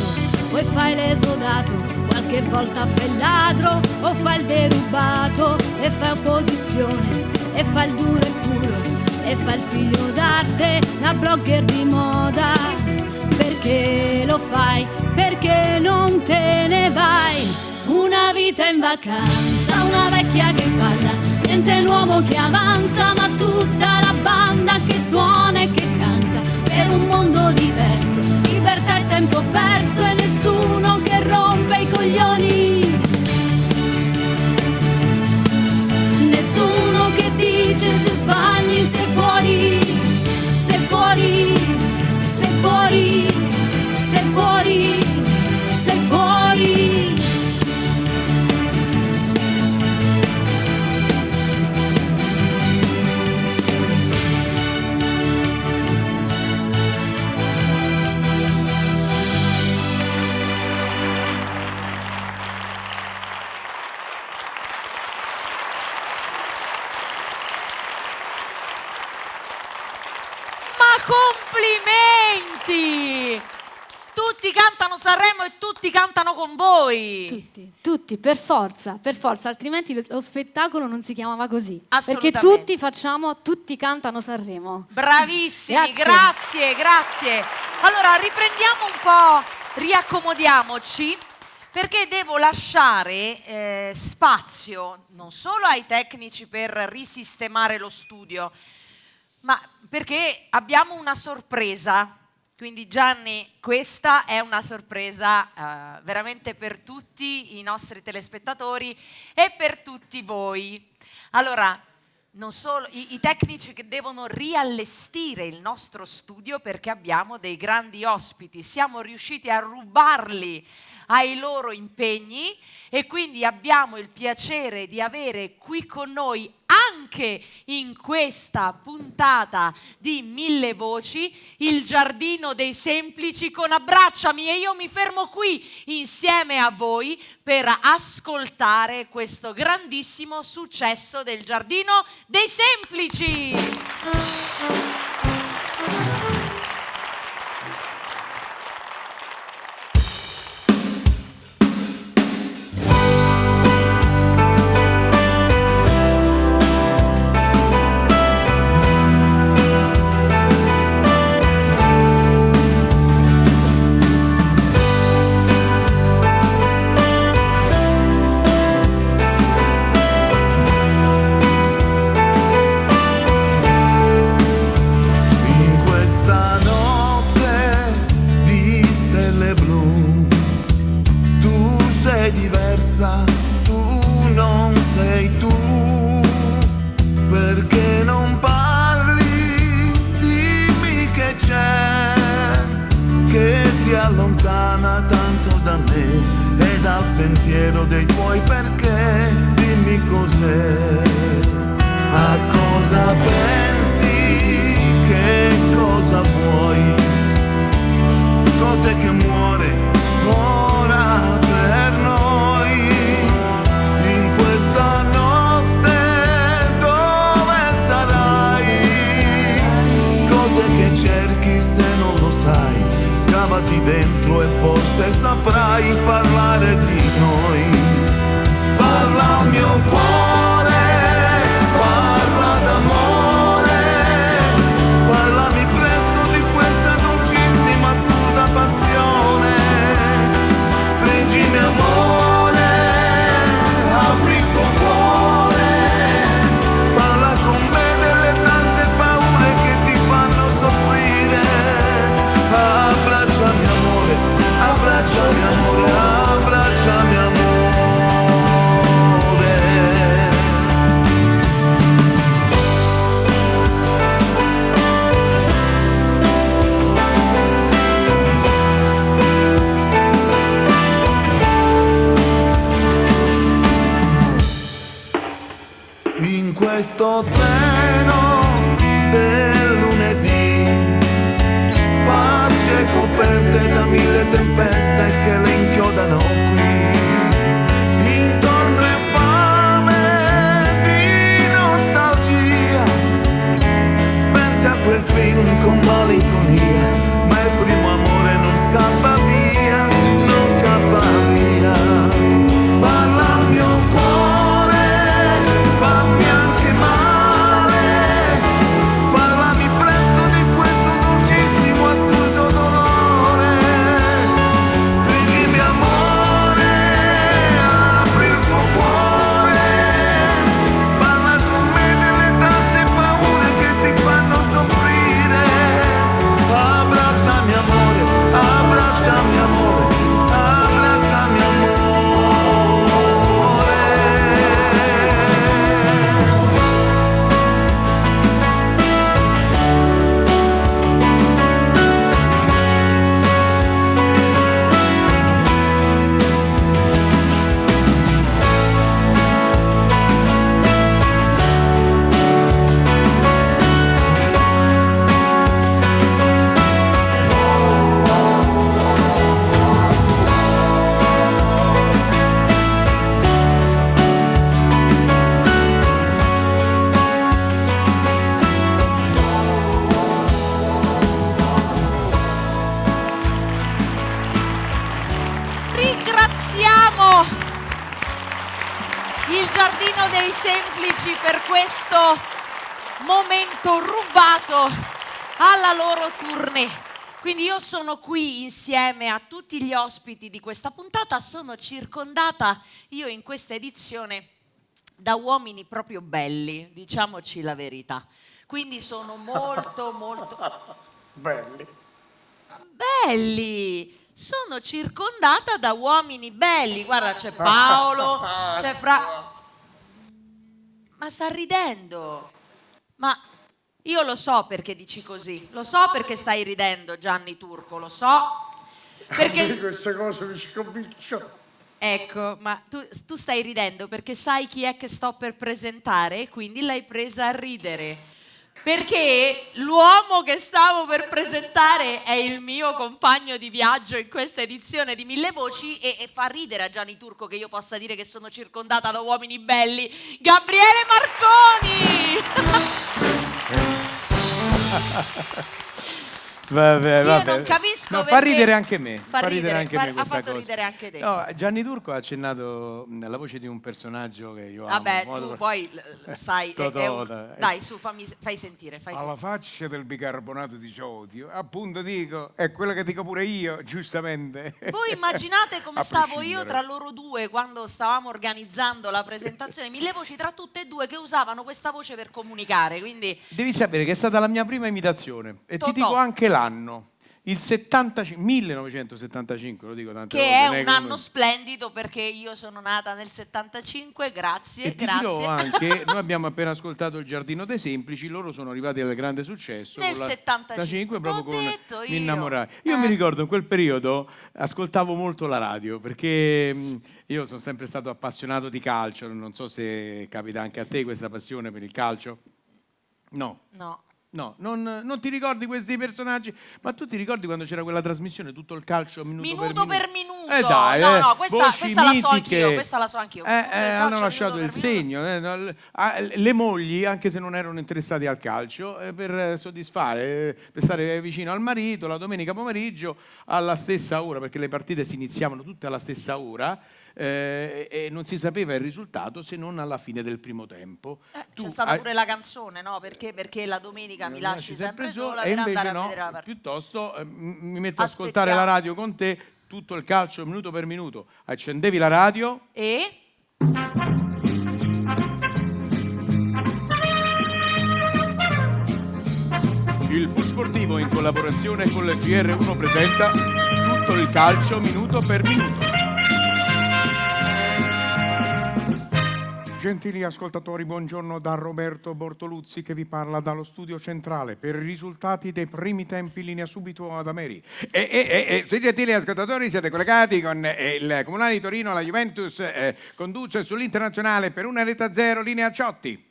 Speaker 12: poi fai l'esodato, qualche volta fa il ladro o fa il derubato, e fa opposizione, e fa il duro e puro, e fa il figlio d'arte, la blogger di moda. Perché lo fai? Perché non te ne vai? Una vita in vacanza, una vecchia che parla, niente nuovo che avanza, ma tutta la banda che suona e che canta per un mondo diverso, libertà e tempo perso, e nessuno che rompe i coglioni, nessuno che dice se sbagli, sei fuori, sei fuori, sei fuori, sei fuori, sei fuori.
Speaker 1: Complimenti! Tutti cantano Sanremo e tutti cantano con voi.
Speaker 12: Tutti, per forza, altrimenti lo spettacolo non si chiamava così. Perché
Speaker 1: Assolutamente.
Speaker 12: tutti cantano Sanremo.
Speaker 1: Bravissimi, grazie. Allora riprendiamo un po', riaccomodiamoci, perché devo lasciare spazio non solo ai tecnici per risistemare lo studio, ma perché abbiamo una sorpresa. Quindi Gianni, questa è una sorpresa veramente per tutti i nostri telespettatori e per tutti voi. Allora, non solo i tecnici che devono riallestire il nostro studio, perché abbiamo dei grandi ospiti, siamo riusciti a rubarli ai loro impegni, e quindi abbiamo il piacere di avere qui con noi anche anche in questa puntata di Mille Voci, il Giardino dei Semplici con Abbracciami, e io mi fermo qui insieme a voi per ascoltare questo grandissimo successo del Giardino dei Semplici.
Speaker 9: Sentiero dei tuoi perché, dimmi cos'è, a cosa pensi, che cosa vuoi, cos'è che muore ora per noi, in questa notte dove sarai, cos'è che cerchi se non lo sai, scavati dentro e forse saprai parlare di noi. Parla al mio cuore, parla d'amore, parlami presto di questa dolcissima assurda passione. Stringimi amore, apri il tuo cuore, parla con me delle tante paure che ti fanno soffrire. Abbracciami amore, abbracciami amore, abbracciami amore. In questo treno del lunedì, facce coperte da mille tempeste che le inchiodano qui, intorno è fame di nostalgia, pensi a quel film con malinconia, ma il primo amore non scappa via, non scappa via. Parla al mio cuore, fammi anche male, parlami presto di questo dolcissimo assurdo dolore. Stringimi amore, apri il tuo cuore, parla con me delle tante paure che ti fanno soffrire. Abbracciami amore, abbracciami amore, abbracciami amore.
Speaker 1: Ringraziamo il Giardino dei Semplici per questo momento rubato alla loro tournée. Quindi io sono qui insieme a tutti gli ospiti di questa puntata, sono circondata io in questa edizione da uomini proprio belli, diciamoci la verità. Quindi sono molto
Speaker 10: Belli.
Speaker 1: belli. Sono circondata da uomini belli. Guarda, c'è Paolo, c'è Ma sta ridendo. Ma io lo so perché dici così. Lo so perché stai ridendo, Gianni Turco, lo so. Perché
Speaker 10: queste cose mi scombiccio.
Speaker 1: Ecco, ma tu stai ridendo perché sai chi è che sto per presentare, quindi l'hai presa a ridere. Perché l'uomo che stavo per presentare è il mio compagno di viaggio in questa edizione di Mille Voci e fa ridere a Gianni Turco che io possa dire che sono circondata da uomini belli. Gabriele Marconi!
Speaker 2: Vabbè.
Speaker 1: Io non capisco
Speaker 2: no,
Speaker 1: perché...
Speaker 2: fa ridere anche me.
Speaker 1: Ha
Speaker 2: questa
Speaker 1: fatto
Speaker 2: cosa.
Speaker 1: ridere anche te.
Speaker 2: No, Gianni Turco ha accennato alla voce di un personaggio che io amo.
Speaker 1: Vabbè, tu poi sai...
Speaker 2: Totò.
Speaker 1: Dai, su, fai sentire.
Speaker 2: Alla faccia del bicarbonato di sodio, appunto dico, è quello che dico pure io, giustamente.
Speaker 1: Voi immaginate come stavo io tra loro due quando stavamo organizzando la presentazione Mille Voci, tra tutte e due che usavano questa voce per comunicare, quindi...
Speaker 2: Devi sapere che è stata la mia prima imitazione e
Speaker 1: Totò.
Speaker 2: ti dico anche l'anno. Il 1975, lo dico tante volte.
Speaker 1: Che è un anno splendido perché io sono nata nel 75, grazie.
Speaker 2: E ti dirò anche, noi abbiamo appena ascoltato Il Giardino dei Semplici, loro sono arrivati al grande successo.
Speaker 1: Nel
Speaker 2: con la
Speaker 1: 75,
Speaker 2: proprio
Speaker 1: t'ho
Speaker 2: con
Speaker 1: detto
Speaker 2: Mi innamorai. Io mi ricordo in quel periodo ascoltavo molto la radio perché io sono sempre stato appassionato di calcio, non so se capita anche a te questa passione per il calcio. No. No, non ti ricordi questi personaggi? Ma tu ti ricordi quando c'era quella trasmissione Tutto il calcio minuto per minuto?
Speaker 1: Dai, no, questa la so anch'io, questa la so anch'io.
Speaker 2: Hanno lasciato il segno. Le mogli, anche se non erano interessati al calcio, per soddisfare, per stare vicino al marito, la domenica pomeriggio alla stessa ora, perché le partite si iniziavano tutte alla stessa ora, e non si sapeva il risultato se non alla fine del primo tempo.
Speaker 1: C'è stata pure la canzone, no? Perché la domenica mi lasci sempre sola per andare a vedere la partita.
Speaker 2: Piuttosto mi metto ad ascoltare la radio con te, tutto il calcio minuto per minuto. Accendevi la radio
Speaker 1: e...
Speaker 2: Il Pool Sportivo in collaborazione con il GR1 presenta Tutto il calcio minuto per minuto. Gentili ascoltatori, buongiorno da Roberto Bortoluzzi che vi parla dallo studio centrale per i risultati dei primi tempi linea subito ad Ameri. Gentili ascoltatori, siete collegati con il Comunale di Torino, la Juventus conduce sull'Internazionale per 1-0 linea Ciotti.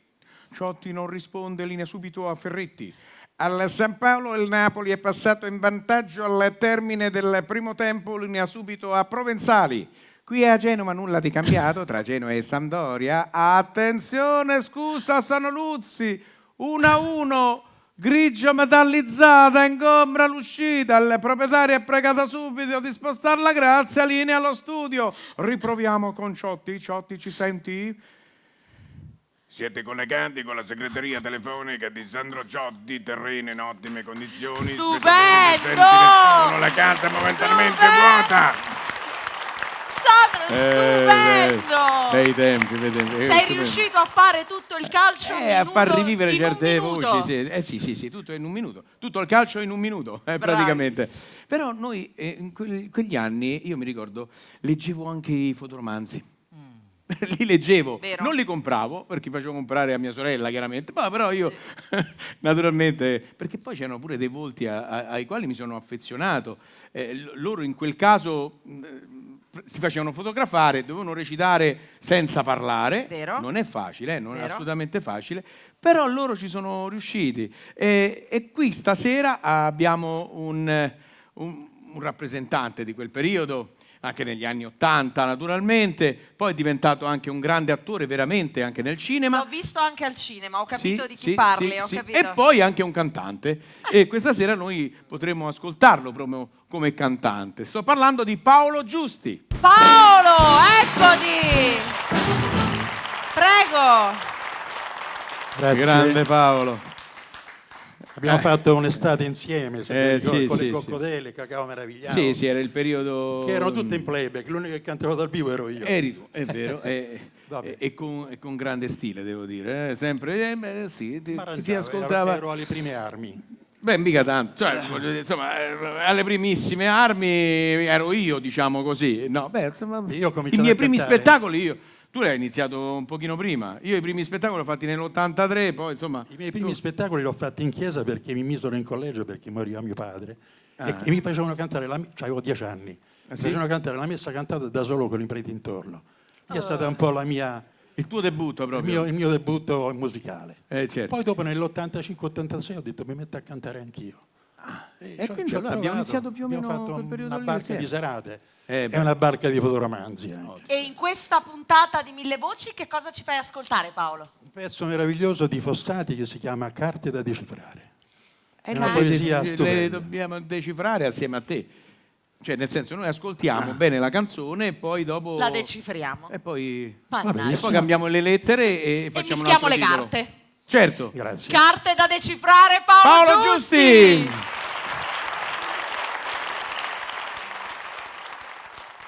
Speaker 2: Ciotti non risponde, linea subito a Ferretti. Al San Paolo il Napoli è passato in vantaggio al termine del primo tempo, linea subito a Provenzali. Qui a Genova nulla di cambiato tra Genoa e Sampdoria. Attenzione, scusa Sanoluzzi, 1-1, grigio metallizzata, ingombra l'uscita, il proprietario è pregato subito di spostarla, grazie, linea allo studio. Riproviamo con Ciotti. Ciotti, ci senti? Siete collegati con la segreteria telefonica di Sandro Ciotti, terreno in ottime condizioni.
Speaker 1: Stupendo!
Speaker 2: La casa è momentaneamente vuota.
Speaker 1: Stupendo!
Speaker 2: Bei tempi,
Speaker 1: sei riuscito a fare tutto il calcio
Speaker 2: a far rivivere certe
Speaker 1: voci.
Speaker 2: Sì, tutto in un minuto. Tutto il calcio in un minuto, praticamente. Però noi in quegli anni, io mi ricordo, leggevo anche i fotoromanzi. Li leggevo,
Speaker 1: vero?
Speaker 2: Non li compravo perché facevo comprare a mia sorella chiaramente, ma però io naturalmente, perché poi c'erano pure dei volti ai quali mi sono affezionato. Loro in quel caso si facevano fotografare, dovevano recitare senza parlare.
Speaker 1: Vero?
Speaker 2: Non è facile, non
Speaker 1: Vero?
Speaker 2: è assolutamente facile, però loro ci sono riusciti. E qui stasera abbiamo un rappresentante di quel periodo, anche negli anni '80 naturalmente, poi è diventato anche un grande attore veramente anche nel cinema.
Speaker 1: L'ho visto anche al cinema, ho capito di chi parli, ho capito.
Speaker 2: E poi anche un cantante, e questa sera noi potremo ascoltarlo proprio come cantante. Sto parlando di Paolo Giusti.
Speaker 1: Paolo, eccoti! Prego!
Speaker 10: Grazie.
Speaker 2: Grande Paolo.
Speaker 10: Abbiamo fatto un'estate insieme, con le coccodelle, Cacao Meravigliato.
Speaker 2: Sì, era il periodo...
Speaker 10: Che erano tutte in playback, l'unico che cantava dal vivo ero io.
Speaker 2: Eri tu, è vero, e con grande stile, devo dire. Sempre, si ascoltava...
Speaker 10: Ero alle prime armi.
Speaker 2: Beh, mica tanto, cioè, insomma, alle primissime armi ero io, diciamo così. No, beh, insomma, i miei primi spettacoli tu l'hai iniziato un pochino prima. Io i primi spettacoli l'ho fatti nell'83, poi insomma...
Speaker 10: I miei primi spettacoli li ho fatti in chiesa perché mi misero in collegio perché moriva mio padre e mi facevano cantare, avevo 10 anni,
Speaker 2: sì?
Speaker 10: facevano cantare la messa cantata da solo con i preti intorno. È stata un po' la mia...
Speaker 2: Il tuo debutto proprio?
Speaker 10: Il mio debutto musicale.
Speaker 2: Certo.
Speaker 10: Poi dopo nell'85-86 ho detto mi metto a cantare anch'io.
Speaker 2: E quindi allora abbiamo iniziato più o meno
Speaker 10: fatto
Speaker 2: quel periodo
Speaker 10: una
Speaker 2: lì,
Speaker 10: barca
Speaker 2: sì.
Speaker 10: di serate e una barca di fotoromanzi anche.
Speaker 1: E in questa puntata di Mille Voci che cosa ci fai ascoltare, Paolo?
Speaker 10: Un pezzo meraviglioso di Fossati che si chiama Carte da decifrare. È una
Speaker 2: Noi
Speaker 10: poesia
Speaker 2: le
Speaker 10: stupenda.
Speaker 2: dobbiamo decifrare assieme a te. Cioè, nel senso, noi ascoltiamo bene la canzone e poi dopo...
Speaker 1: La decifriamo.
Speaker 2: E poi
Speaker 1: Mannaggia.
Speaker 2: cambiamo le lettere e facciamo
Speaker 1: mischiamo
Speaker 2: un altro
Speaker 1: le
Speaker 2: titolo.
Speaker 1: carte.
Speaker 2: Certo.
Speaker 10: Grazie.
Speaker 1: Carte da decifrare, Paolo Giusti!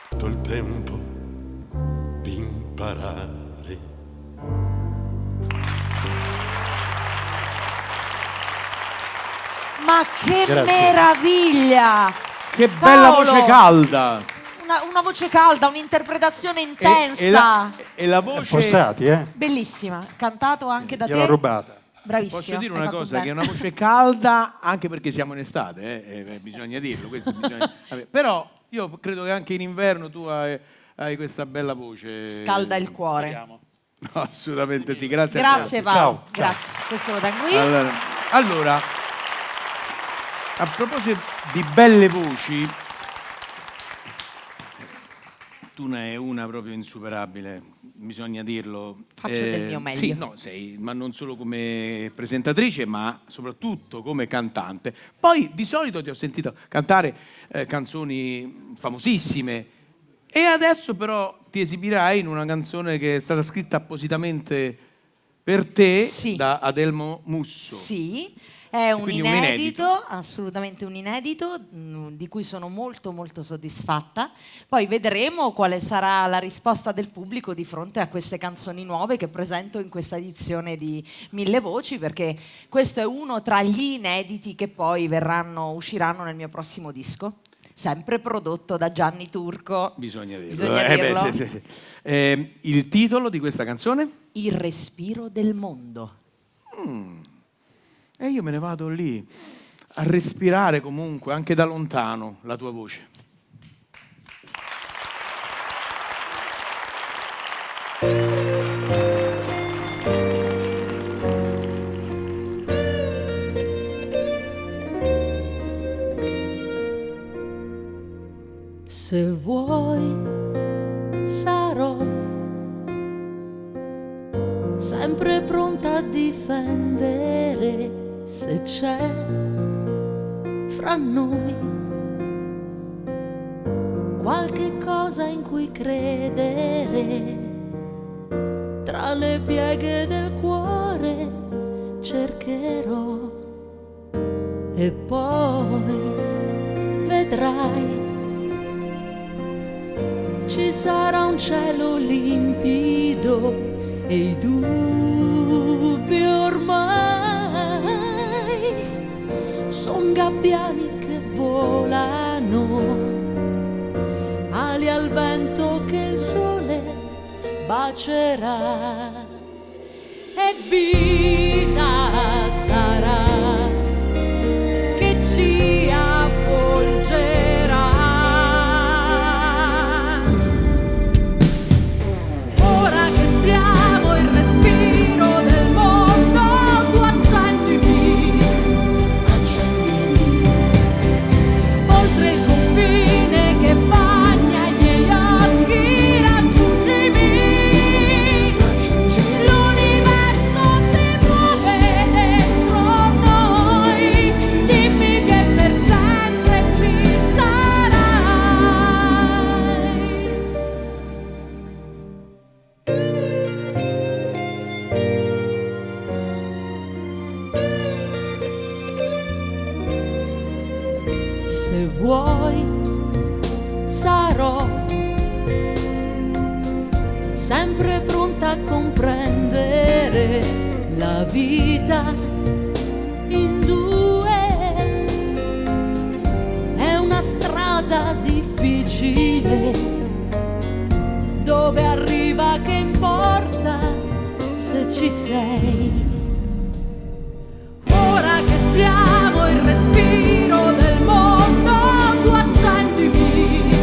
Speaker 11: Tutto il tempo di imparare.
Speaker 1: Ma che
Speaker 2: Grazie.
Speaker 1: meraviglia!
Speaker 2: Che bella
Speaker 1: Paolo!
Speaker 2: voce calda!
Speaker 1: Una voce calda, un'interpretazione intensa.
Speaker 2: E la voce...
Speaker 10: Fossati,
Speaker 1: Bellissima, cantato anche da te.
Speaker 10: Gliel'ho rubata.
Speaker 1: Bravissimo.
Speaker 2: Posso dire
Speaker 1: hai
Speaker 2: una
Speaker 1: fatto
Speaker 2: cosa,
Speaker 1: bene.
Speaker 2: che è una voce calda anche perché siamo in estate, bisogna dirlo, questo bisogna... Vabbè, però io credo che anche in inverno tu hai questa bella voce.
Speaker 1: Scalda il cuore.
Speaker 10: Speriamo.
Speaker 2: No, assolutamente sì, grazie a
Speaker 1: Grazie
Speaker 2: te.
Speaker 1: Paolo,
Speaker 10: Ciao.
Speaker 1: grazie. Questo lo tengo io.
Speaker 2: Allora, a proposito di belle voci, tu ne hai una proprio insuperabile, bisogna dirlo.
Speaker 1: Faccio del mio meglio.
Speaker 2: Sì, no, sei, ma non solo come presentatrice, ma soprattutto come cantante. Poi di solito ti ho sentito cantare canzoni famosissime e adesso però ti esibirai in una canzone che è stata scritta appositamente per te da Adelmo Musso.
Speaker 1: Sì, è un
Speaker 2: quindi un
Speaker 1: inedito, assolutamente un inedito, di cui sono molto molto soddisfatta. Poi vedremo quale sarà la risposta del pubblico di fronte a queste canzoni nuove che presento in questa edizione di Mille Voci, perché questo è uno tra gli inediti che poi usciranno nel mio prossimo disco. Sempre prodotto da Gianni Turco.
Speaker 2: Bisogna dirlo.
Speaker 1: Bisogna dirlo.
Speaker 2: Sì. Il titolo di questa canzone?
Speaker 1: Il respiro del mondo.
Speaker 2: E io me ne vado lì a respirare comunque, anche da lontano, la tua voce.
Speaker 4: Se vuoi sarò sempre pronta a difendere se c'è fra noi qualche cosa in cui credere. Tra le pieghe del cuore cercherò e poi vedrai. Ci sarà un cielo limpido e i dubbi ormai son gabbiani che volano, ali al vento che il sole bacerà e vita sarà che ci avvolgerà. Siamo il respiro del mondo, tu accendimi, oltre il confine che bagna i miei occhi, raggiungimi, l'universo si muove dentro noi, dimmi che per sempre ci sarai. Se vuoi sarò sempre pronta a comprendere la vita in due. È una strada difficile, dove arriva che importa se ci sei. Ora che siamo il respiro del mondo, tu accendimi,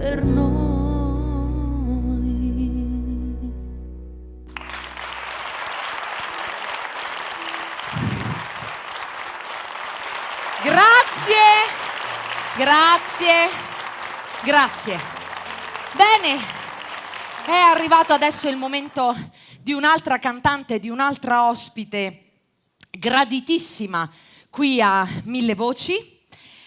Speaker 4: per noi.
Speaker 1: Grazie. Bene, è arrivato adesso il momento di un'altra cantante, di un'altra ospite graditissima qui a Mille Voci.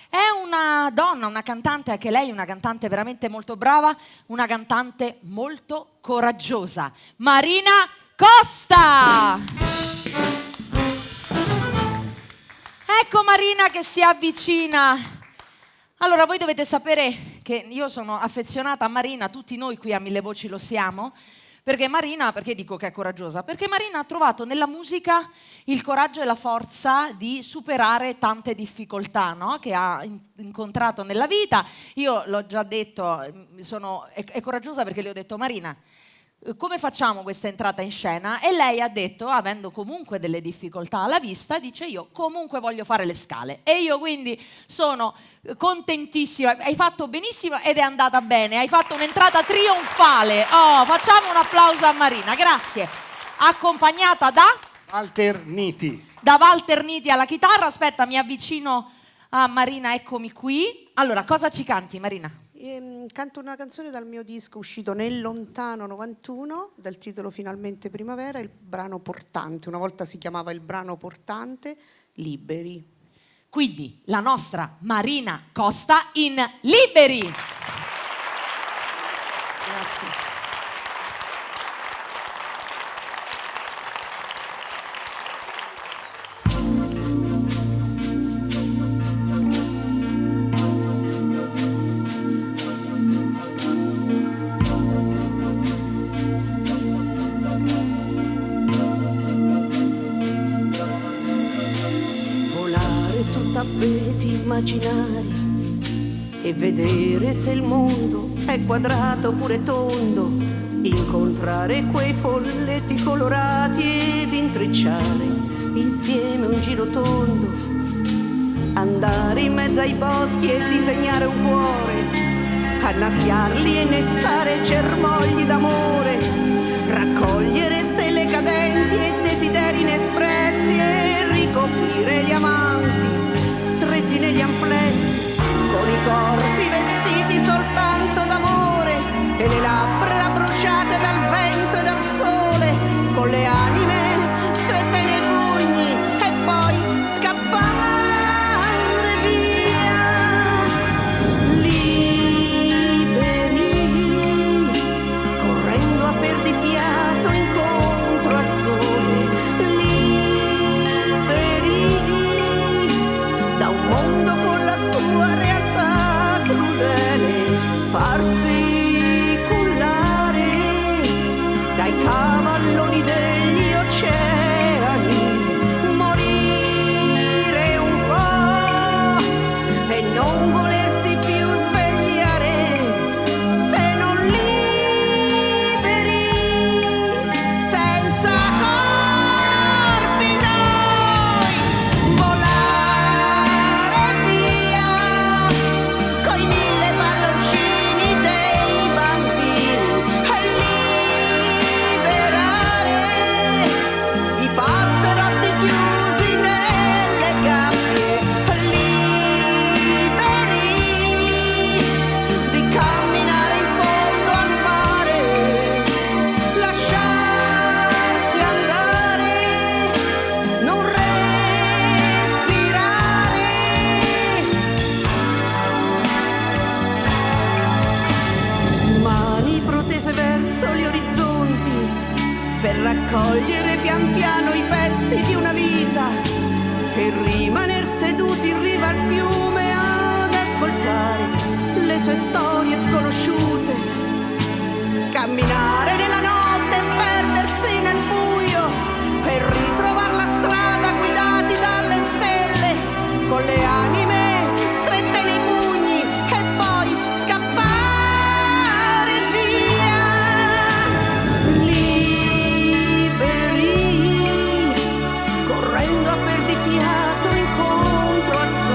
Speaker 1: È una donna, una cantante, anche lei una cantante veramente molto brava, una cantante molto coraggiosa, Marina Costa! Ecco Marina che si avvicina. Allora, voi dovete sapere che io sono affezionata a Marina, tutti noi qui a Mille Voci lo siamo, perché dico che è coraggiosa? Perché Marina ha trovato nella musica il coraggio e la forza di superare tante difficoltà, no? Che ha incontrato nella vita. Io l'ho già detto, è coraggiosa perché le ho detto: Marina, come facciamo questa entrata in scena? E lei ha detto, avendo comunque delle difficoltà alla vista, dice: io comunque voglio fare le scale. E io quindi sono contentissima. Hai fatto benissimo ed è andata bene, hai fatto un'entrata trionfale. Oh, facciamo un applauso a Marina, grazie. Accompagnata da
Speaker 10: Walter Niti.
Speaker 1: Da Walter Niti alla chitarra. Aspetta, mi avvicino a Marina, eccomi qui. Allora, cosa ci canti, Marina?
Speaker 13: Canto una canzone dal mio disco uscito nel lontano 91, dal titolo Finalmente Primavera, il brano portante. Una volta si chiamava il brano portante, Liberi.
Speaker 1: Quindi la nostra Marina Costa in Liberi.
Speaker 13: Grazie.
Speaker 6: Tappeti immaginari e vedere se il mondo è quadrato oppure tondo, incontrare quei folletti colorati ed intrecciare insieme un giro tondo, andare in mezzo ai boschi e disegnare un cuore, annaffiarli e innestare germogli d'amore, raccogliere stelle cadenti e desideri inespressi e ricoprire gli amanti stretti negli amplessi, con i corpi vestiti soltanto d'amore e le labbra bruciate dal vento e dal sole, con le anime strette nei pugni e poi scappare via. Liberi, correndo a perdifiato incontro al sole, mondo con la sua realtà crudele, farsi cullare dai cavalloni degli oceani, morire un po' e non volersi più svegliare, se non liberi, senza corpi noi, volare per raccogliere pian piano i pezzi di una vita e rimaner seduti in riva al fiume ad ascoltare le sue storie sconosciute, camminare nella notte e perdersi nel buio e ritrovare la strada guidati dalle stelle, con le anime strette nei pugni e poi scappare via. Correndo a perdifiato incontro al sole.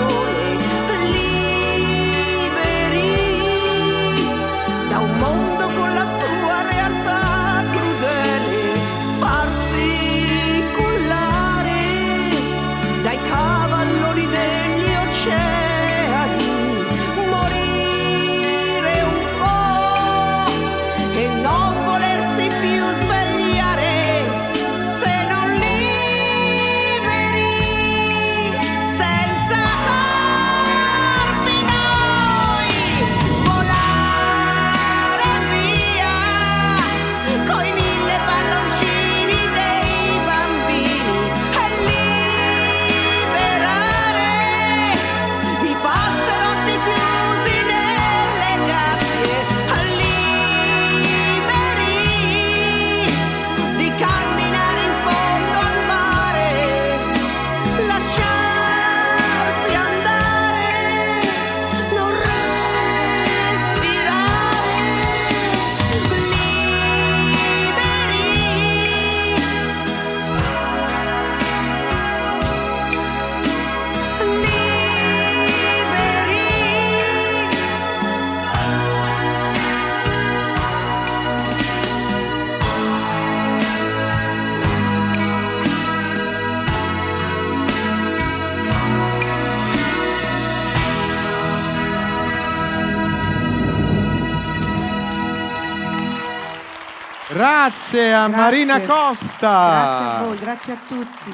Speaker 2: Grazie a Marina Costa.
Speaker 13: Grazie a voi, grazie a tutti.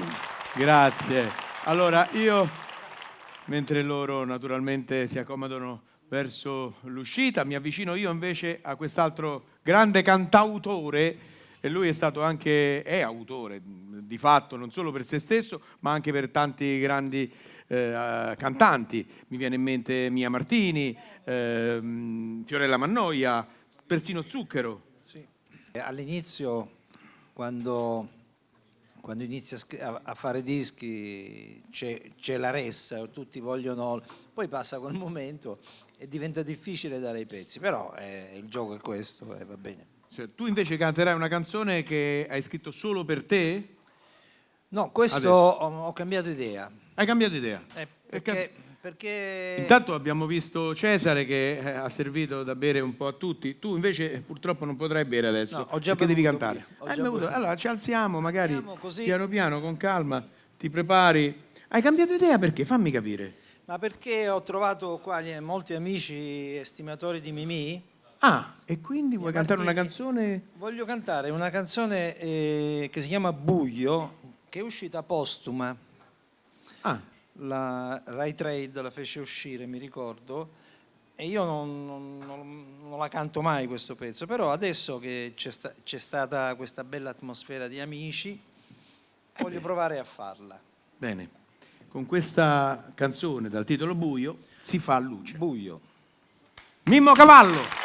Speaker 2: Grazie. Allora, io, mentre loro naturalmente si accomodano verso l'uscita, mi avvicino io invece a quest'altro grande cantautore, e lui è stato anche, è autore di fatto, non solo per se stesso, ma anche per tanti grandi cantanti. Mi viene in mente Mia Martini, Fiorella Mannoia, persino Zucchero.
Speaker 14: Sì. All'inizio, quando inizi a fare dischi, c'è la ressa, tutti vogliono, poi passa quel momento e diventa difficile dare i pezzi, però il gioco è questo e va bene.
Speaker 2: Cioè, tu invece canterai una canzone che hai scritto solo per te?
Speaker 14: No, questo ho cambiato idea.
Speaker 2: Hai cambiato idea?
Speaker 14: Perché...
Speaker 2: Intanto abbiamo visto Cesare che ha servito da bere un po' a tutti. Tu invece purtroppo non potrai bere adesso,
Speaker 14: no, ho già
Speaker 2: perché devi
Speaker 14: bevuto
Speaker 2: cantare.
Speaker 14: bevuto.
Speaker 2: Allora ci alziamo, magari
Speaker 14: così.
Speaker 2: piano piano, con calma, ti prepari. Hai cambiato idea perché? Fammi capire.
Speaker 14: Ma perché ho trovato qua molti amici estimatori di Mimì.
Speaker 2: Ah, e quindi vuoi cantare una canzone?
Speaker 14: Voglio cantare una canzone che si chiama Buio, che è uscita postuma. La Rai Trade la fece uscire, mi ricordo, e io non la canto mai questo pezzo, però adesso che c'è stata questa bella atmosfera di amici, voglio provare a farla.
Speaker 2: Bene, con questa canzone dal titolo Buio si fa luce.
Speaker 14: Buio.
Speaker 2: Mimmo Cavallo.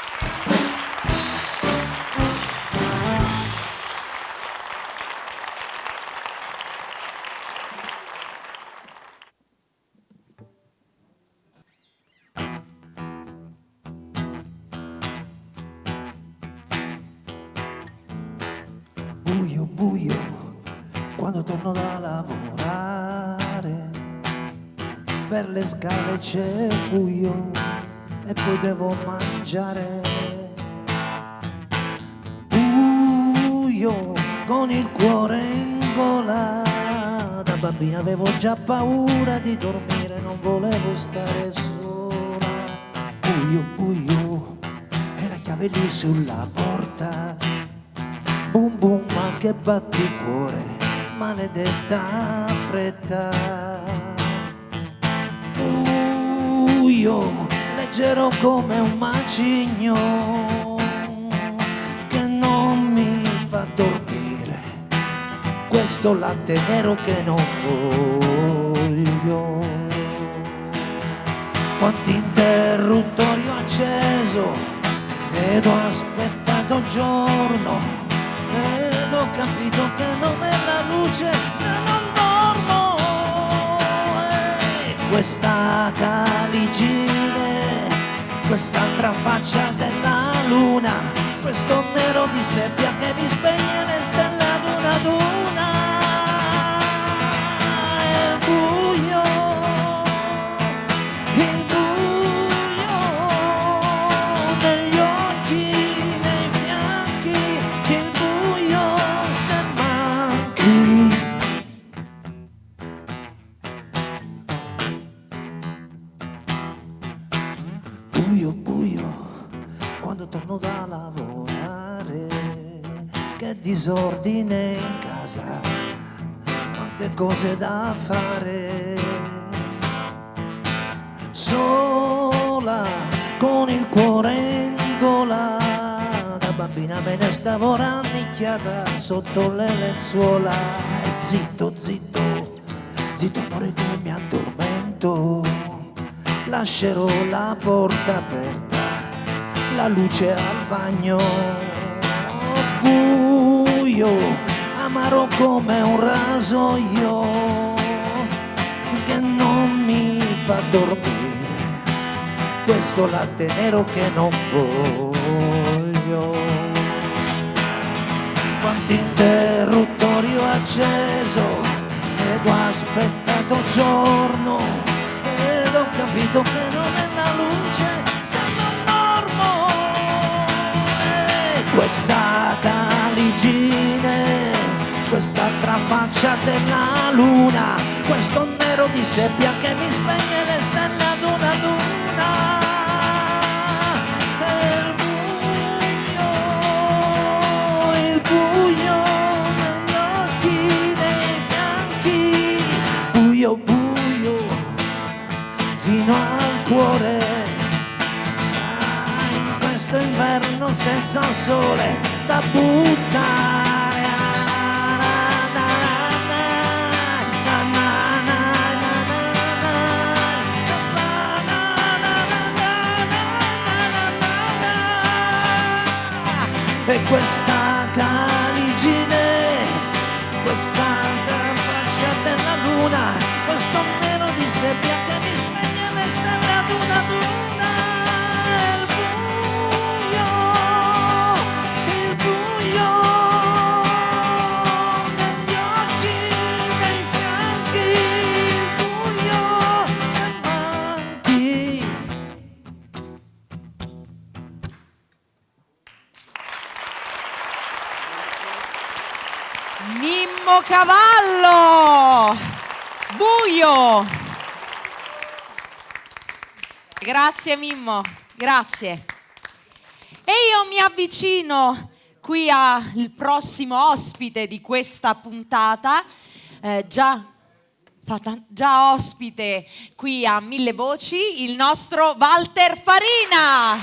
Speaker 15: Buio, quando torno da lavorare, per le scale c'è buio e poi devo mangiare. Buio, con il cuore in gola, da bambina avevo già paura di dormire, non volevo stare sola. Buio, e la chiave lì sulla porta. Boom boom, ma che batti cuore, maledetta fretta. Buio, leggero come un macigno che non mi fa dormire, questo latte nero che non voglio. Quanti interruttori ho acceso ed ho aspettato giorno, ed ho capito che non è la luce se non dormo. E questa caligine, quest'altra faccia della luna, questo nero di seppia che mi spegne le stelle ad una ad una. E il buio negli occhi, nei fianchi, il buio se manchi. Buio, quando torno da lavorare, che disordine in casa, quante cose da fare. Sola, con il cuore in gola, da bambina me ne stavo rannicchiata sotto le lenzuola. E zitto, amore che mi addormento, lascerò la porta aperta, la luce al bagno. Buio, amaro come un rasoio che non mi fa dormire, questo latte nero che non voglio. Quanti interruttori ho acceso ed ho aspettato giorno, ed ho capito che non è la luce se non dormo. E questa caligine, quest'altra faccia della luna, questo nero di seppia che mi spegne le stelle ad una ad una. E il fino al cuore. In questo inverno senza sole da buttare. E questa caligine, questa faccia della luna, questo nero di seppia che mi spegne le stelle ad una ad una. Il buio negli occhi, nei fianchi, il buio se manchi.
Speaker 1: Mimmo Cavallo, Buio. Grazie Mimmo, grazie. E io mi avvicino qui al prossimo ospite di questa puntata, già ospite qui a Mille Voci, il nostro Walter Farina.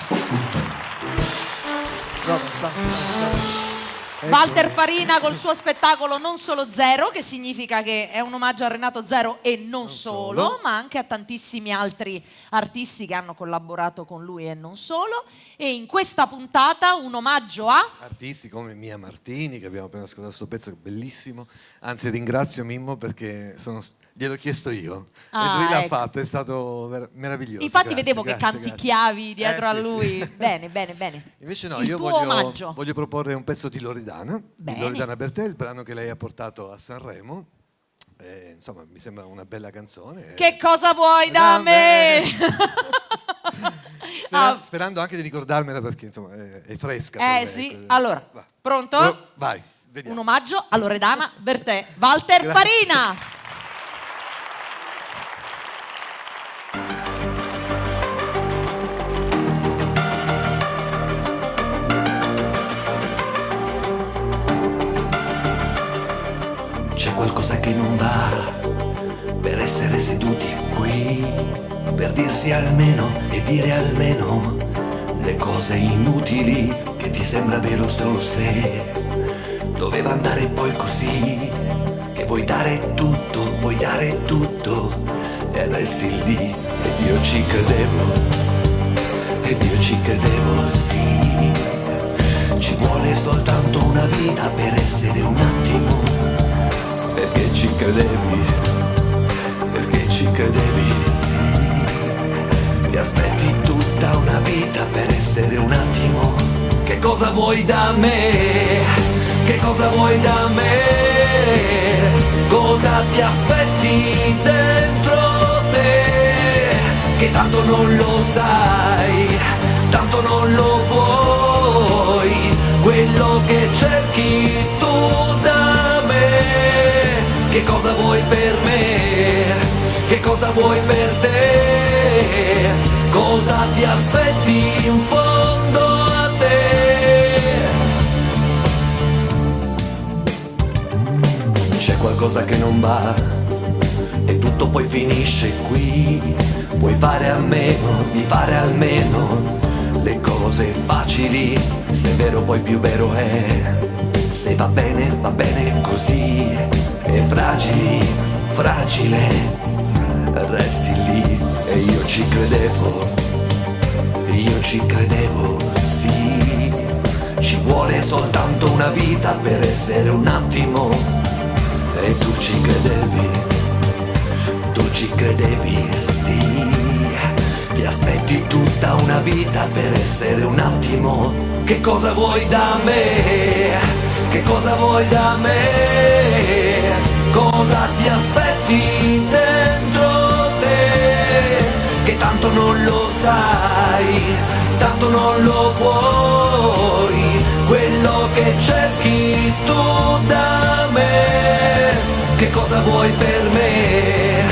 Speaker 1: Walter Farina col suo spettacolo Non Solo Zero, che significa che è un omaggio a Renato Zero e non solo, ma anche a tantissimi altri artisti che hanno collaborato con lui e non solo. E in questa puntata un omaggio a
Speaker 16: artisti come Mia Martini, che abbiamo appena ascoltato questo pezzo, che è bellissimo. Anzi, ringrazio Mimmo perché gliel'ho chiesto io e lui l'ha fatto, è stato meraviglioso.
Speaker 1: Infatti vedevo che canticchiavi dietro a lui.
Speaker 16: Sì.
Speaker 1: Bene, bene, bene.
Speaker 16: Invece no,
Speaker 1: il
Speaker 16: io
Speaker 1: voglio
Speaker 16: proporre un pezzo di Loredana Bertè, il brano che lei ha portato a Sanremo. Insomma, mi sembra una bella canzone.
Speaker 1: Che cosa vuoi da me?
Speaker 16: Sperando anche di ricordarmela perché insomma è fresca.
Speaker 1: Sì, allora, pronto?
Speaker 16: Vai, vediamo.
Speaker 1: Un omaggio a Loredana Bertè, Walter Farina.
Speaker 17: C'è qualcosa che non va per essere seduti qui, per dirsi almeno e dire almeno le cose inutili che ti sembra vero solo se doveva andare poi così, che vuoi dare tutto e resti lì. Ed io ci credevo, sì, ci vuole soltanto una vita per essere un attimo. Perché ci credevi, sì. Ti aspetti tutta una vita per essere un attimo. Che cosa vuoi da me? Che cosa vuoi da me? Cosa ti aspetti dentro te? Che tanto non lo sai, tanto non lo vuoi. Quello che cerchi tu da me. Che cosa vuoi per me? Che cosa vuoi per te? Cosa ti aspetti in fondo a te? C'è qualcosa che non va e tutto poi finisce qui. Puoi fare a meno di fare almeno le cose facili, se è vero poi più vero è. Se va bene così. E fragile, resti lì. E io ci credevo, sì. Ci vuole soltanto una vita per essere un attimo. E tu ci credevi, sì. Ti aspetti tutta una vita per essere un attimo. Che cosa vuoi da me? Che cosa vuoi da me? Cosa ti aspetti dentro te? Che tanto non lo sai, tanto non lo vuoi. Quello che cerchi tu da me. Che cosa vuoi per me?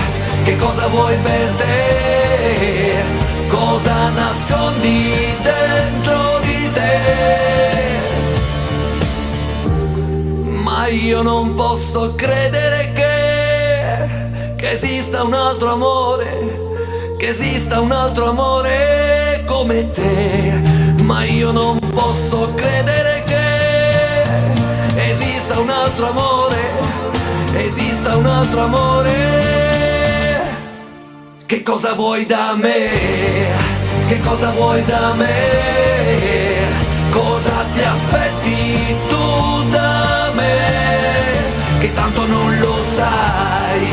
Speaker 17: Che cosa vuoi per te? Cosa nascondi dentro di te? Ma io non posso credere che esista un altro amore che esista un altro amore come te, ma io non posso credere che esista un altro amore, esista un altro amore. Che cosa vuoi da me? Che cosa vuoi da me? Cosa ti aspetti tu da me? Che tanto non lo sai,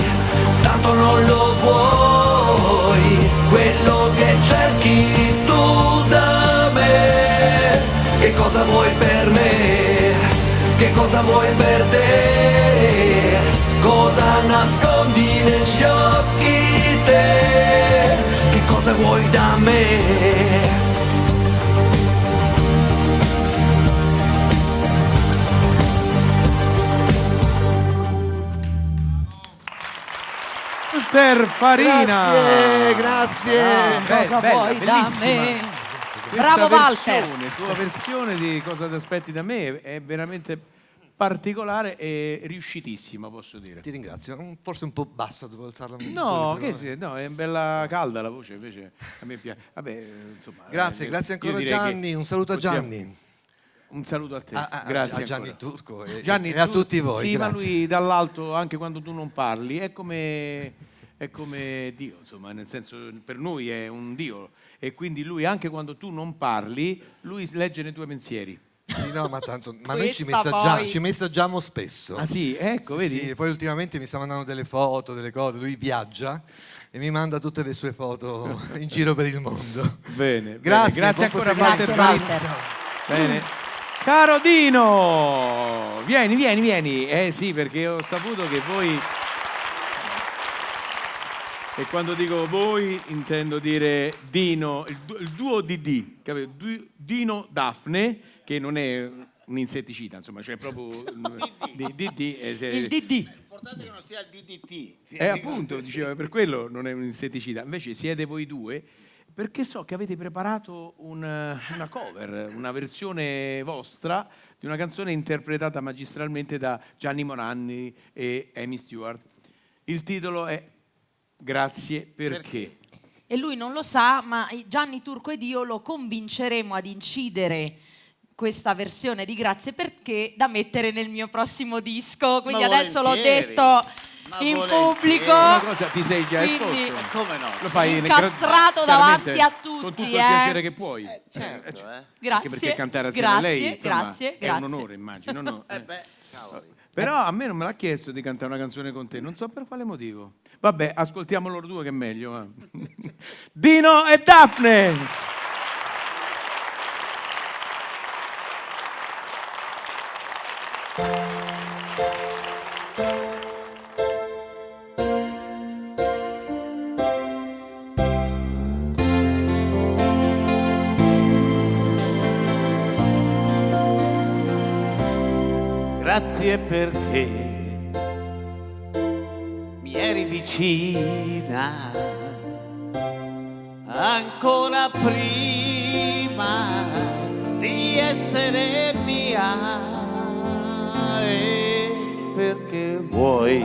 Speaker 17: tanto non lo vuoi, quello che cerchi tu da me. Che cosa vuoi per me? Che cosa vuoi per te? Cosa nascondi negli occhi te? Che cosa vuoi da me?
Speaker 2: Farina.
Speaker 16: Grazie.
Speaker 1: Cosa vuoi da me? Bravo Walter.
Speaker 2: La tua versione di Cosa ti aspetti da me è veramente particolare e riuscitissima, posso dire.
Speaker 16: Ti ringrazio. Forse un po' bassa, dovevo alzarla un
Speaker 2: No,
Speaker 16: po'
Speaker 2: che sì, no, è bella calda la voce, invece a me piace. Vabbè, insomma,
Speaker 16: grazie ancora Gianni, un saluto a Gianni.
Speaker 2: Un saluto a te, grazie
Speaker 16: a Gianni
Speaker 2: ancora.
Speaker 16: Turco
Speaker 2: Gianni,
Speaker 16: e a tutti voi.
Speaker 2: Sì,
Speaker 16: grazie.
Speaker 2: ma lui dall'alto, anche quando tu non parli, è come Dio, insomma, nel senso, per noi è un Dio, e quindi lui, anche quando tu non parli, lui legge nei tuoi pensieri.
Speaker 16: Sì, no, ma tanto, ma noi ci messaggiamo spesso.
Speaker 2: Ah sì, ecco, vedi?
Speaker 16: Sì, poi ultimamente mi sta mandando delle foto, delle cose, lui viaggia e mi manda tutte le sue foto in giro per il mondo.
Speaker 2: Bene,
Speaker 16: grazie,
Speaker 2: grazie ancora
Speaker 16: Walter.
Speaker 2: Bene. Caro Dino, vieni. Sì, perché ho saputo che voi... E quando dico voi intendo dire Dino, il duo DD, capito? Dino Daphne, che non è un insetticida, insomma, cioè proprio DD.
Speaker 1: Il DD.
Speaker 7: L'importante è che non sia il DDT.
Speaker 2: Appunto, diceva, per quello non è un insetticida. Invece siete voi due, perché so che avete preparato una cover, una versione vostra di una canzone interpretata magistralmente da Gianni Morandi e Amy Stewart. Il titolo è Grazie perché.
Speaker 1: E lui non lo sa, ma Gianni Turco ed io lo convinceremo ad incidere questa versione di Grazie perché da mettere nel mio prossimo disco. Quindi adesso l'ho detto in pubblico.
Speaker 2: Una cosa ti sei già
Speaker 1: quindi
Speaker 2: esposto.
Speaker 7: Come no?
Speaker 2: Lo fai
Speaker 1: incastrato davanti a tutti.
Speaker 2: Con tutto il piacere che puoi.
Speaker 7: Certo,
Speaker 1: Grazie.
Speaker 2: Anche perché cantare assieme a lei, insomma,
Speaker 1: grazie.
Speaker 2: è un onore, immagino. No? Però a me non me l'ha chiesto di cantare una canzone con te, non so per quale motivo. Vabbè, ascoltiamo loro due che è meglio. Dino e Daphne!
Speaker 7: Grazie perché mi eri vicina ancora prima di essere mia, e perché vuoi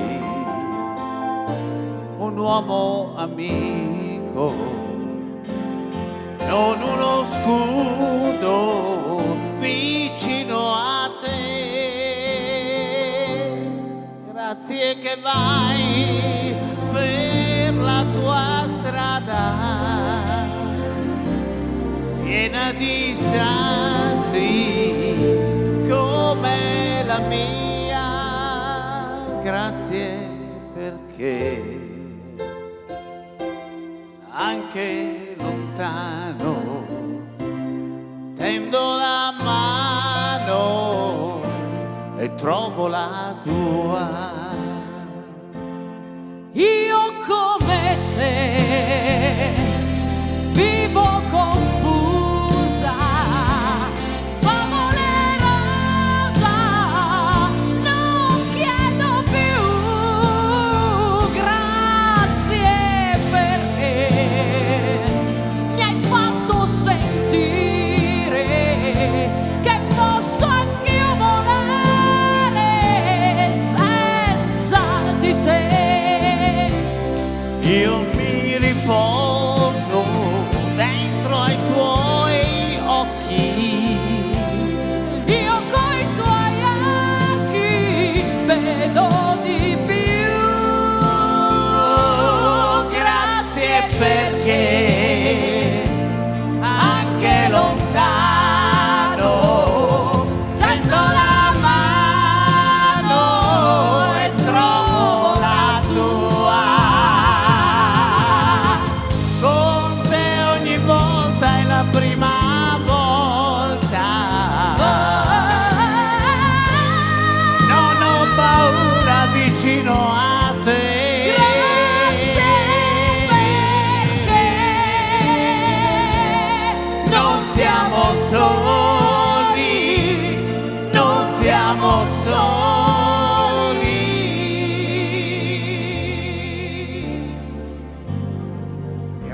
Speaker 7: un uomo amico, non uno scudo vicino a te. Grazie che vai per la tua strada piena di sassi come la mia. Grazie perché anche lontano tendo la mano e trovo la tua.
Speaker 4: Io come te vivo confusa, famole rosa, non chiedo più. Grazie perché mi hai fatto sentire che posso anch'io volare senza di te.
Speaker 7: Io mi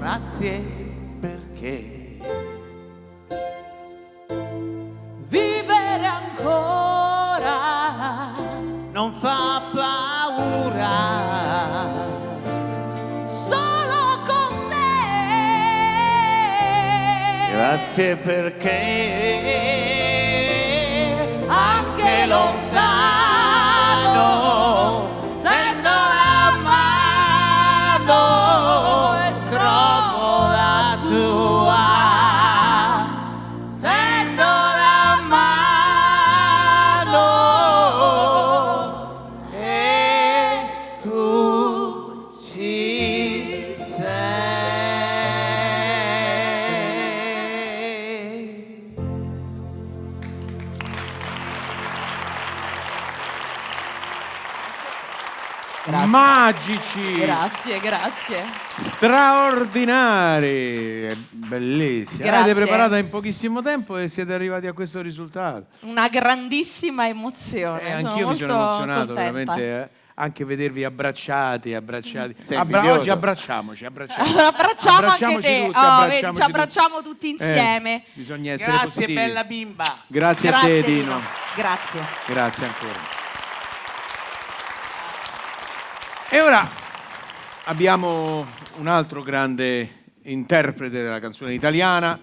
Speaker 7: grazie perché
Speaker 4: vivere ancora
Speaker 7: non fa paura.
Speaker 4: Solo con te.
Speaker 7: Grazie perché anche lontano tendo la mano e trovo la tua. Tendo la mano e tu ci sei.
Speaker 2: Magici,
Speaker 1: Grazie.
Speaker 2: straordinari, bellissimi.
Speaker 1: Grazie.
Speaker 2: Avete preparato in pochissimo tempo e siete arrivati a questo risultato.
Speaker 1: Una grandissima emozione.
Speaker 2: Anch'io mi sono
Speaker 1: molto
Speaker 2: emozionato,
Speaker 1: contenta.
Speaker 2: veramente. Anche vedervi abbracciati.
Speaker 5: Sei invidioso.
Speaker 2: Oggi abbracciamoci.
Speaker 1: Abbracciamo anche te.
Speaker 2: Tutti,
Speaker 1: Vedi, ci abbracciamo tutti insieme.
Speaker 2: Bisogna essere
Speaker 7: Grazie
Speaker 2: positivi.
Speaker 7: bella bimba.
Speaker 2: Grazie a te, Dino.
Speaker 1: Grazie.
Speaker 2: Grazie ancora. E ora abbiamo un altro grande interprete della canzone italiana.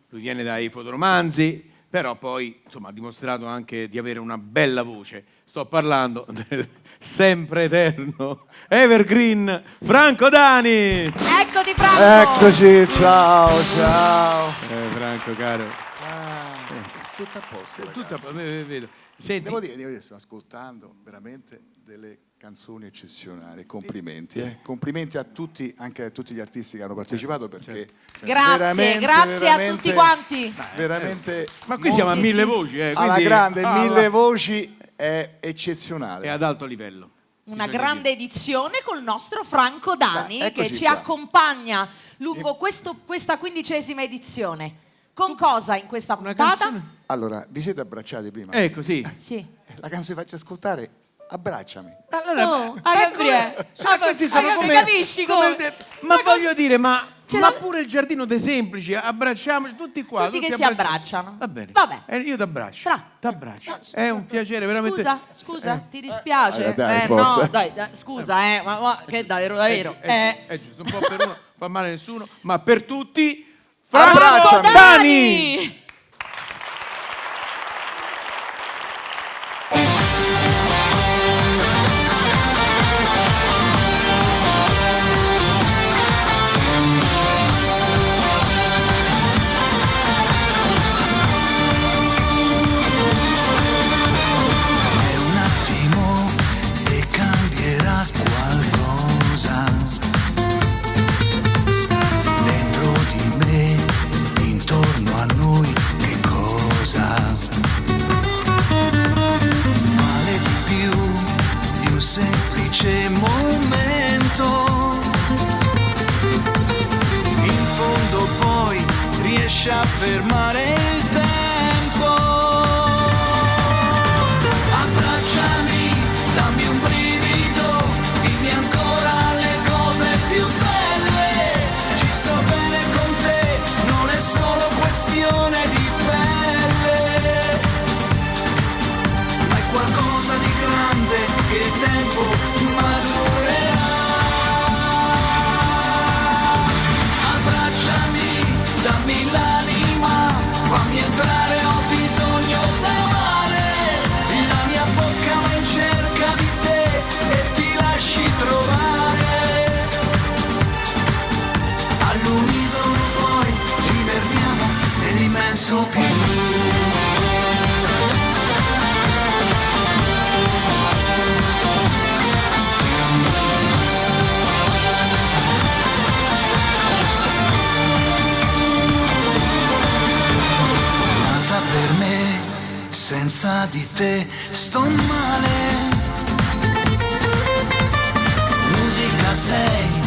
Speaker 2: Lui viene dai fotoromanzi, però poi insomma ha dimostrato anche di avere una bella voce. Sto parlando del sempre eterno evergreen Franco Dani.
Speaker 1: Eccoti Franco.
Speaker 18: Eccoci, ciao.
Speaker 2: Franco caro.
Speaker 18: Tutto a posto.
Speaker 2: Tutto a posto, vedo. Senti,
Speaker 18: Devo dire, sto ascoltando veramente delle canzoni eccezionali. Complimenti. Complimenti a tutti, anche a tutti gli artisti che hanno partecipato, perché
Speaker 1: Grazie a tutti quanti.
Speaker 18: Veramente.
Speaker 2: Ma qui siamo a 1000 voci.
Speaker 18: Alla grande, 1000 voci è eccezionale.
Speaker 2: È ad alto livello.
Speaker 1: Una grande edizione col nostro Franco Dani che ci
Speaker 18: qua.
Speaker 1: accompagna lungo questa 15ª edizione. Con cosa in questa puntata?
Speaker 18: Allora, vi siete abbracciati prima?
Speaker 2: Ecco, sì.
Speaker 18: La canzone che faccio ascoltare, abbracciami.
Speaker 2: Allora,
Speaker 1: Gabriele,
Speaker 2: questi sono come,
Speaker 1: capisci come?
Speaker 2: Ma voglio dire, ma pure il giardino dei semplici, abbracciamoci tutti qua.
Speaker 1: Tutti che si abbracciano.
Speaker 2: Va bene.
Speaker 1: Vabbè.
Speaker 2: Io ti abbraccio. È un piacere veramente.
Speaker 1: Scusa, ti dispiace?
Speaker 18: dai,
Speaker 1: no,
Speaker 18: forse.
Speaker 1: dai, scusa, ma che davvero.
Speaker 2: È giusto, un po' per uno, fa male a nessuno, ma per tutti.
Speaker 18: Franco
Speaker 1: Dani!
Speaker 15: momento. In fondo poi riesce a fermare il tempo. Abbracciami, dammi un brivido, dimmi ancora le cose più belle. Ci sto bene con te, non è solo questione di pelle, ma è qualcosa di grande che il tempo madurerà. Abbracciami, dammi l'anima, fammi entrare, ho bisogno d'amare. La mia bocca va in cerca di te e ti lasci trovare. All'unisono poi ci perdiamo nell'immenso più. Per me, senza di te sto male. Musica sei,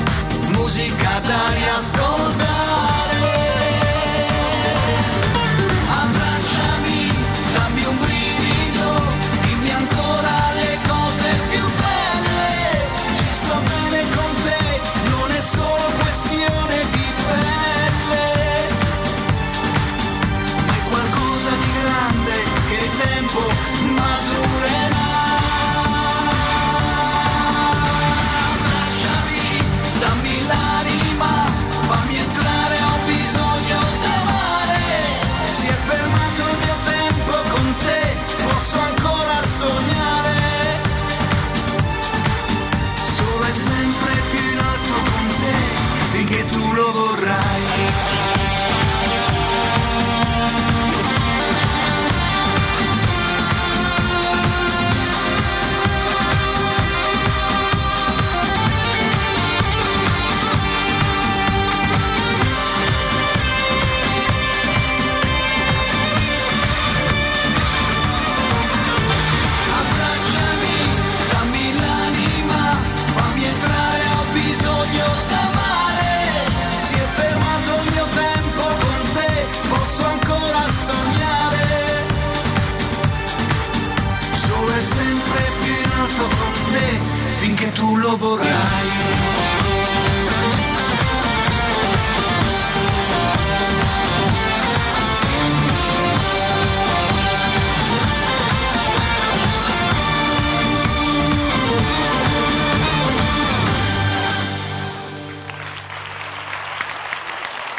Speaker 15: musica da riascoltare. Abbracciami, dammi un brivido, dimmi ancora le cose più belle. Ci sto bene con te, non è solo questione di
Speaker 17: lo vorrai. Finché tu lo vorrai.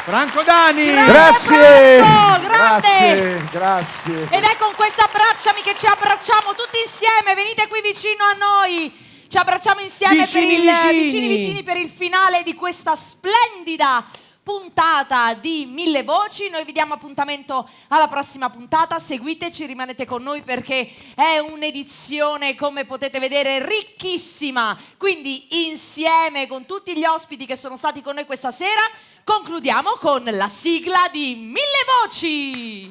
Speaker 2: Franco Dani!
Speaker 13: Grazie!
Speaker 1: Franco,
Speaker 13: Grazie, grazie.
Speaker 1: Ed è con questa abbracciami che ci abbracciamo tutti insieme, venite qui vicino a noi. Ci abbracciamo insieme vicini per il finale di questa splendida puntata di Mille Voci. Noi vi diamo appuntamento alla prossima puntata, seguiteci, rimanete con noi perché è un'edizione, come potete vedere, ricchissima. Quindi insieme con tutti gli ospiti che sono stati con noi questa sera concludiamo con la sigla di Mille Voci.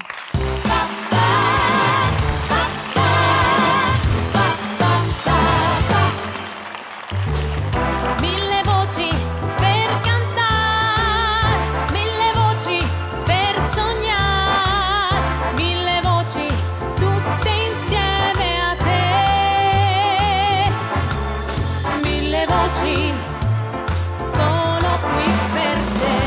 Speaker 4: Mille voci per cantare, mille voci per sognare, mille voci tutte insieme a te. Mille voci sono qui per te.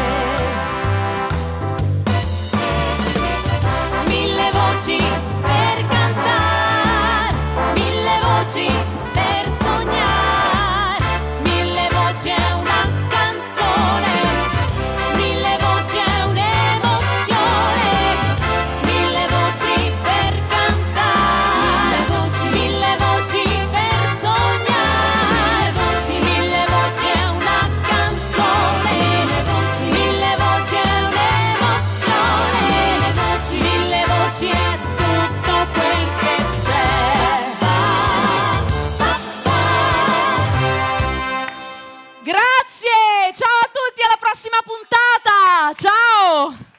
Speaker 4: Mille voci per cantare, mille voci per sognare, mille voci è una canzone, mille voci è un'emozione, mille voci per cantare, mille voci per sognare, mille voci è una canzone, mille voci è un'emozione, mille voci è tutto quel che c'è.
Speaker 1: Grazie, ciao a tutti, alla prossima puntata, ciao!